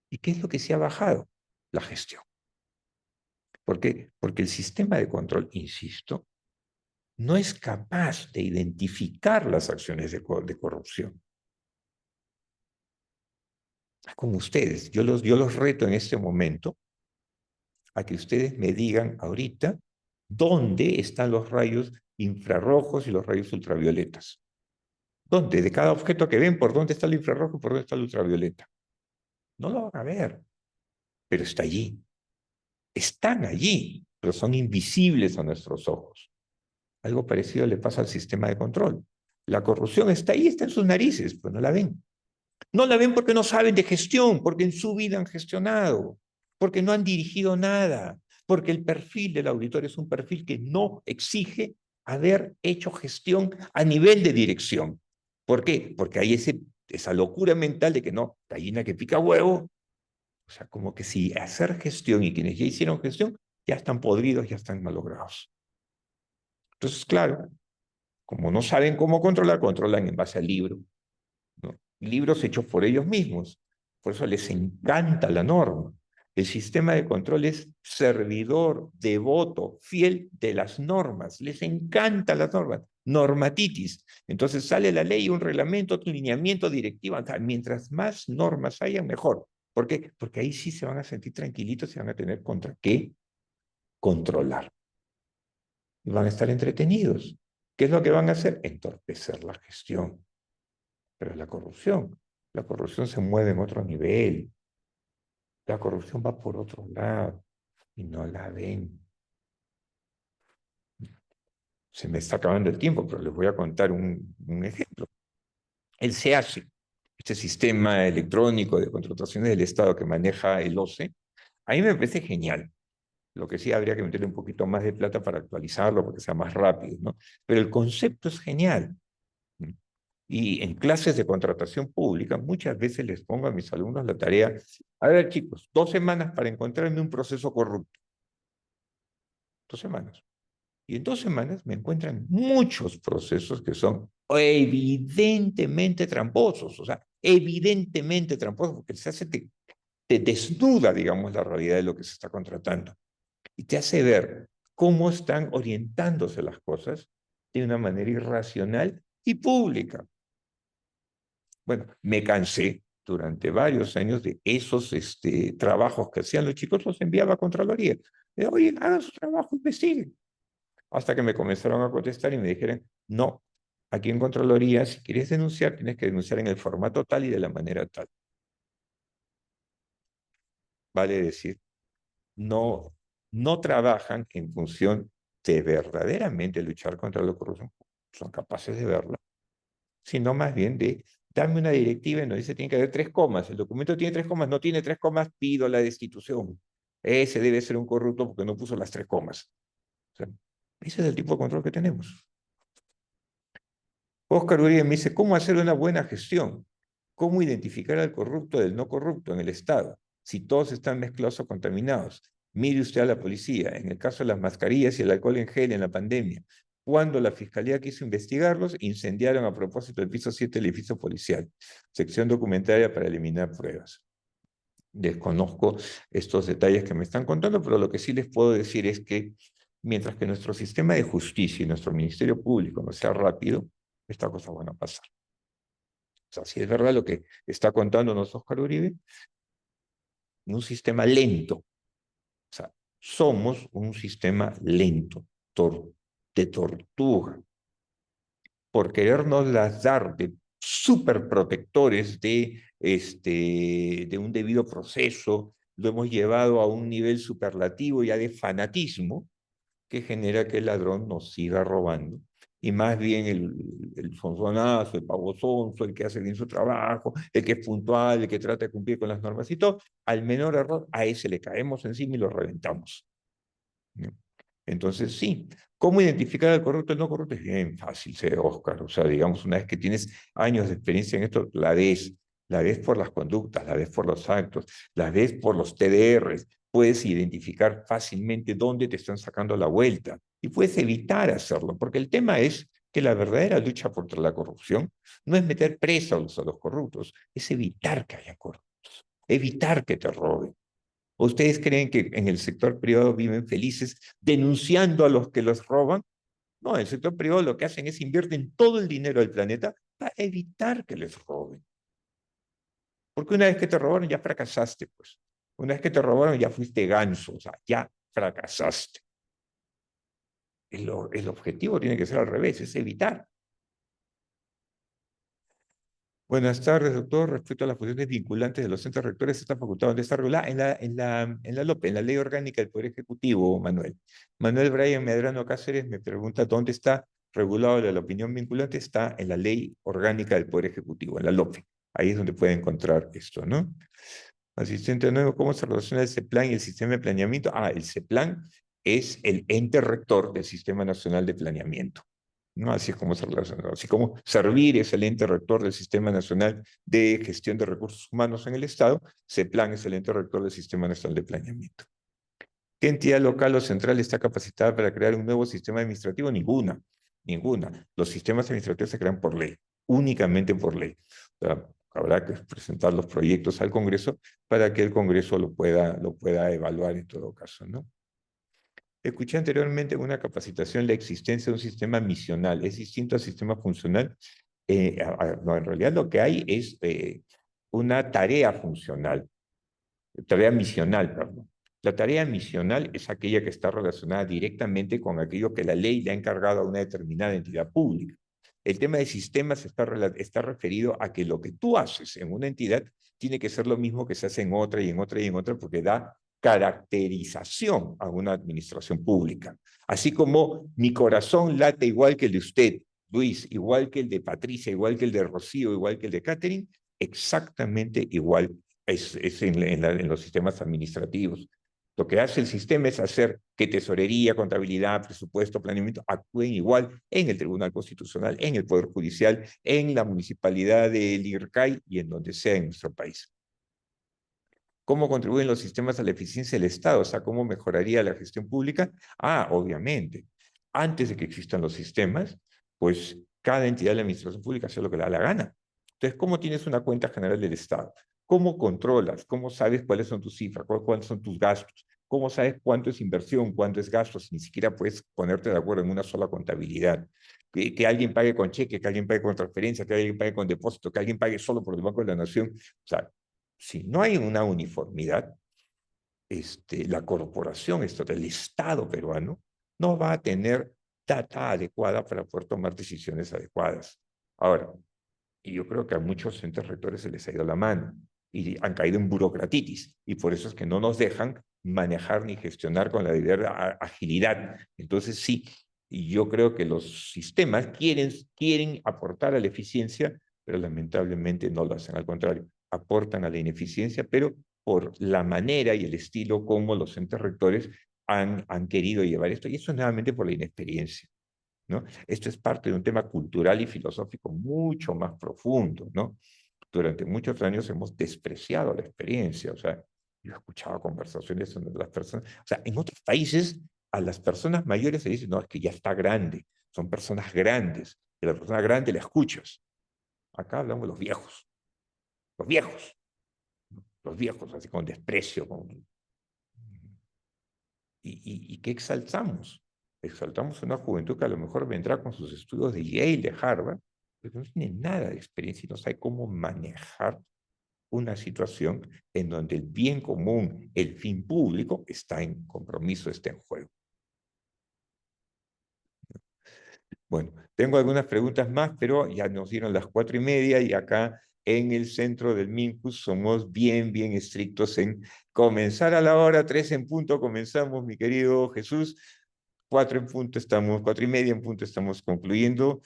¿Y qué es lo que se ha bajado? La gestión. ¿Por qué? Porque el sistema de control, insisto, no es capaz de identificar las acciones de corrupción. Como ustedes, yo los reto en este momento a que ustedes me digan ahorita dónde están los rayos infrarrojos y los rayos ultravioletas. ¿Dónde? De cada objeto que ven, ¿por dónde está el infrarrojo y por dónde está el ultravioleta? No lo van a ver, pero está allí. Están allí, pero son invisibles a nuestros ojos. Algo parecido le pasa al sistema de control. La corrupción está ahí, está en sus narices, pero no la ven. No la ven porque no saben de gestión, porque en su vida han gestionado, porque no han dirigido nada, porque el perfil del auditor es un perfil que no exige haber hecho gestión a nivel de dirección. ¿Por qué? Porque hay esa locura mental de que no, gallina que pica huevo. O sea, como que si hacer gestión y quienes ya hicieron gestión ya están podridos, ya están malogrados. Entonces, claro, como no saben cómo controlar, controlan en base al libro, ¿no? Libros hechos por ellos mismos. Por eso les encanta la norma. El sistema de control es servidor, devoto, fiel de las normas. Les encanta las normas. Normatitis. Entonces sale la ley, un reglamento, un lineamiento, directiva. Mientras más normas haya, mejor. ¿Por qué? Porque ahí sí se van a sentir tranquilitos y van a tener contra qué controlar. Y van a estar entretenidos. ¿Qué es lo que van a hacer? Entorpecer la gestión. Pero la corrupción se mueve en otro nivel. La corrupción va por otro lado y no la ven. Se me está acabando el tiempo, pero les voy a contar un ejemplo. El SEACE, este sistema electrónico de contrataciones del Estado que maneja el OCE, a mí me parece genial. Lo que sí habría que meterle un poquito más de plata para actualizarlo, porque sea más rápido, ¿no? Pero el concepto es genial. Y en clases de contratación pública, muchas veces les pongo a mis alumnos la tarea, a ver chicos, 2 semanas para encontrarme un proceso corrupto. 2 semanas. Y en 2 semanas me encuentran muchos procesos que son evidentemente tramposos, o sea, evidentemente tramposos, porque se hace, te desnuda, digamos, la realidad de lo que se está contratando y te hace ver cómo están orientándose las cosas de una manera irracional y pública. Bueno, me cansé durante varios años de esos trabajos que hacían los chicos, los enviaba a Contraloría. Oye, hagan su trabajo, investiguen. Hasta que me comenzaron a contestar y me dijeron, no, aquí en Contraloría, si quieres denunciar, tienes que denunciar en el formato tal y de la manera tal. Vale decir, no, no trabajan en función de verdaderamente luchar contra la corrupción, son capaces de verla, sino más bien de darme una directiva y nos dice tiene que haber 3 comas. El documento tiene 3 comas, no tiene 3 comas, pido la destitución. Ese debe ser un corrupto porque no puso las 3 comas. O sea, ese es el tipo de control que tenemos. Oscar Uribe me dice, ¿cómo hacer una buena gestión? ¿Cómo identificar al corrupto del no corrupto en el Estado? Si todos están mezclados o contaminados. Mire usted a la policía, en el caso de las mascarillas y el alcohol en gel en la pandemia. Cuando la fiscalía quiso investigarlos, incendiaron a propósito el piso 7 del edificio policial. Sección documentaria para eliminar pruebas. Desconozco estos detalles que me están contando, pero lo que sí les puedo decir es que mientras que nuestro sistema de justicia y nuestro Ministerio Público no sea rápido, esta cosa van a pasar. O sea, si es verdad lo que está contándonos Oscar Uribe, un sistema lento. O sea, somos un sistema lento, de tortuga, por querernos las dar de súper protectores de un debido proceso, lo hemos llevado a un nivel superlativo ya de fanatismo que genera que el ladrón nos siga robando. Y más bien el sonsonazo, el pavo sonso, el que hace bien su trabajo, el que es puntual, el que trata de cumplir con las normas y todo, al menor error, a ese le caemos encima y lo reventamos. ¿No? Entonces, sí, ¿cómo identificar al corrupto y al no corrupto? Es bien fácil, Oscar. O sea, digamos, una vez que tienes años de experiencia en esto, la ves por las conductas, la ves por los actos, la ves por los TDRs, puedes identificar fácilmente dónde te están sacando la vuelta y puedes evitar hacerlo, porque el tema es que la verdadera lucha contra la corrupción no es meter presos a los corruptos, es evitar que haya corruptos, evitar que te roben. ¿Ustedes creen que en el sector privado viven felices denunciando a los que los roban? No, en el sector privado lo que hacen es invierten todo el dinero del planeta para evitar que les roben. Porque una vez que te robaron ya fracasaste, pues. Una vez que te robaron, ya fuiste ganso, o sea, ya fracasaste. El objetivo tiene que ser al revés, es evitar. Buenas tardes, doctor. Respecto a las funciones vinculantes de los centros rectores, esta facultad donde está regulada en la LOPE, en la Ley Orgánica del Poder Ejecutivo, Manuel. Manuel Brian Medrano Cáceres me pregunta dónde está regulado la opinión vinculante. Está en la Ley Orgánica del Poder Ejecutivo, en la LOPE. Ahí es donde puede encontrar esto, ¿no? Asistente nuevo, ¿cómo se relaciona el CEPLAN y el sistema de planeamiento? El CEPLAN es el ente rector del Sistema Nacional de Planeamiento. ¿No? Así es como se relaciona. Así como Servir es el ente rector del Sistema Nacional de Gestión de Recursos Humanos en el Estado, CEPLAN es el ente rector del Sistema Nacional de Planeamiento. ¿Qué entidad local o central está capacitada para crear un nuevo sistema administrativo? Ninguna, ninguna. Los sistemas administrativos se crean por ley, únicamente por ley. O sea, habrá que presentar los proyectos al Congreso para que el Congreso lo pueda evaluar en todo caso, ¿no? Escuché anteriormente en una capacitación la existencia de un sistema misional. ¿Es distinto al sistema funcional? No, en realidad lo que hay es una tarea funcional, tarea misional, perdón. La tarea misional es aquella que está relacionada directamente con aquello que la ley le ha encargado a una determinada entidad pública. El tema de sistemas está referido a que lo que tú haces en una entidad tiene que ser lo mismo que se hace en otra y en otra y en otra, porque da caracterización a una administración pública. Así como mi corazón late igual que el de usted, Luis, igual que el de Patricia, igual que el de Rocío, igual que el de Catherine, exactamente igual es en los sistemas administrativos. Lo que hace el sistema es hacer que tesorería, contabilidad, presupuesto, planeamiento actúen igual en el Tribunal Constitucional, en el Poder Judicial, en la municipalidad del IRCAI y en donde sea en nuestro país. ¿Cómo contribuyen los sistemas a la eficiencia del Estado? O sea, ¿cómo mejoraría la gestión pública? Obviamente. Antes de que existan los sistemas, pues cada entidad de la administración pública hace lo que le da la gana. Entonces, ¿cómo tienes una cuenta general del Estado? ¿Cómo controlas? ¿Cómo sabes cuáles son tus cifras? ¿Cuáles son tus gastos? ¿Cómo sabes cuánto es inversión? ¿Cuánto es gasto? Si ni siquiera puedes ponerte de acuerdo en una sola contabilidad. Que alguien pague con cheque, que alguien pague con transferencia, que alguien pague con depósito, que alguien pague solo por el Banco de la Nación. O sea, si no hay una uniformidad, la corporación, el Estado peruano, no va a tener data adecuada para poder tomar decisiones adecuadas. Ahora, y yo creo que a muchos entes rectores se les ha ido la mano y han caído en burocratitis, y por eso es que no nos dejan manejar ni gestionar con la debida agilidad. Entonces, sí, y yo creo que los sistemas quieren aportar a la eficiencia, pero lamentablemente no lo hacen. Al contrario, aportan a la ineficiencia, pero por la manera y el estilo como los entes rectores han querido llevar esto, y eso es nuevamente por la inexperiencia, ¿no? Esto es parte de un tema cultural y filosófico mucho más profundo, ¿no? Durante muchos años hemos despreciado la experiencia, o sea, yo he escuchado conversaciones donde las personas, o sea, en otros países a las personas mayores se dice, no, es que ya está grande, son personas grandes, y a la persona grande la escuchas. Acá hablamos de los viejos, los viejos, así con desprecio, ¿y qué exaltamos? Exaltamos una juventud que a lo mejor vendrá con sus estudios de Yale, de Harvard, pero no tiene nada de experiencia y no sabe cómo manejar una situación en donde el bien común, el fin público, está en compromiso, está en juego. Bueno, tengo algunas preguntas más, pero ya nos dieron las 4:30 y acá en el centro del MINCUS somos bien estrictos en comenzar a la hora, 3 en punto comenzamos, mi querido Jesús. 4 en punto estamos, 4:30 en punto estamos concluyendo.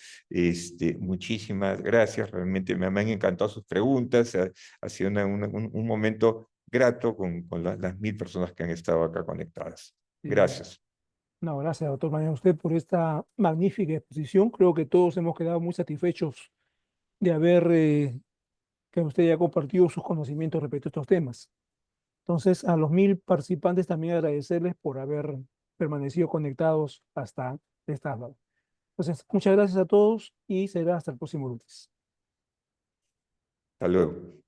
Muchísimas gracias, realmente me han encantado sus preguntas, ha sido un momento grato con las 1000 personas que han estado acá conectadas. Y, Gracias. no, gracias, doctor Mañana, usted por esta magnífica exposición. Creo que todos hemos quedado muy satisfechos de haber que usted haya compartido sus conocimientos respecto a estos temas. Entonces, a los 1000 participantes también agradecerles por haber permanecido conectados hasta esta hora. Entonces, muchas gracias a todos y será hasta el próximo lunes. Hasta luego.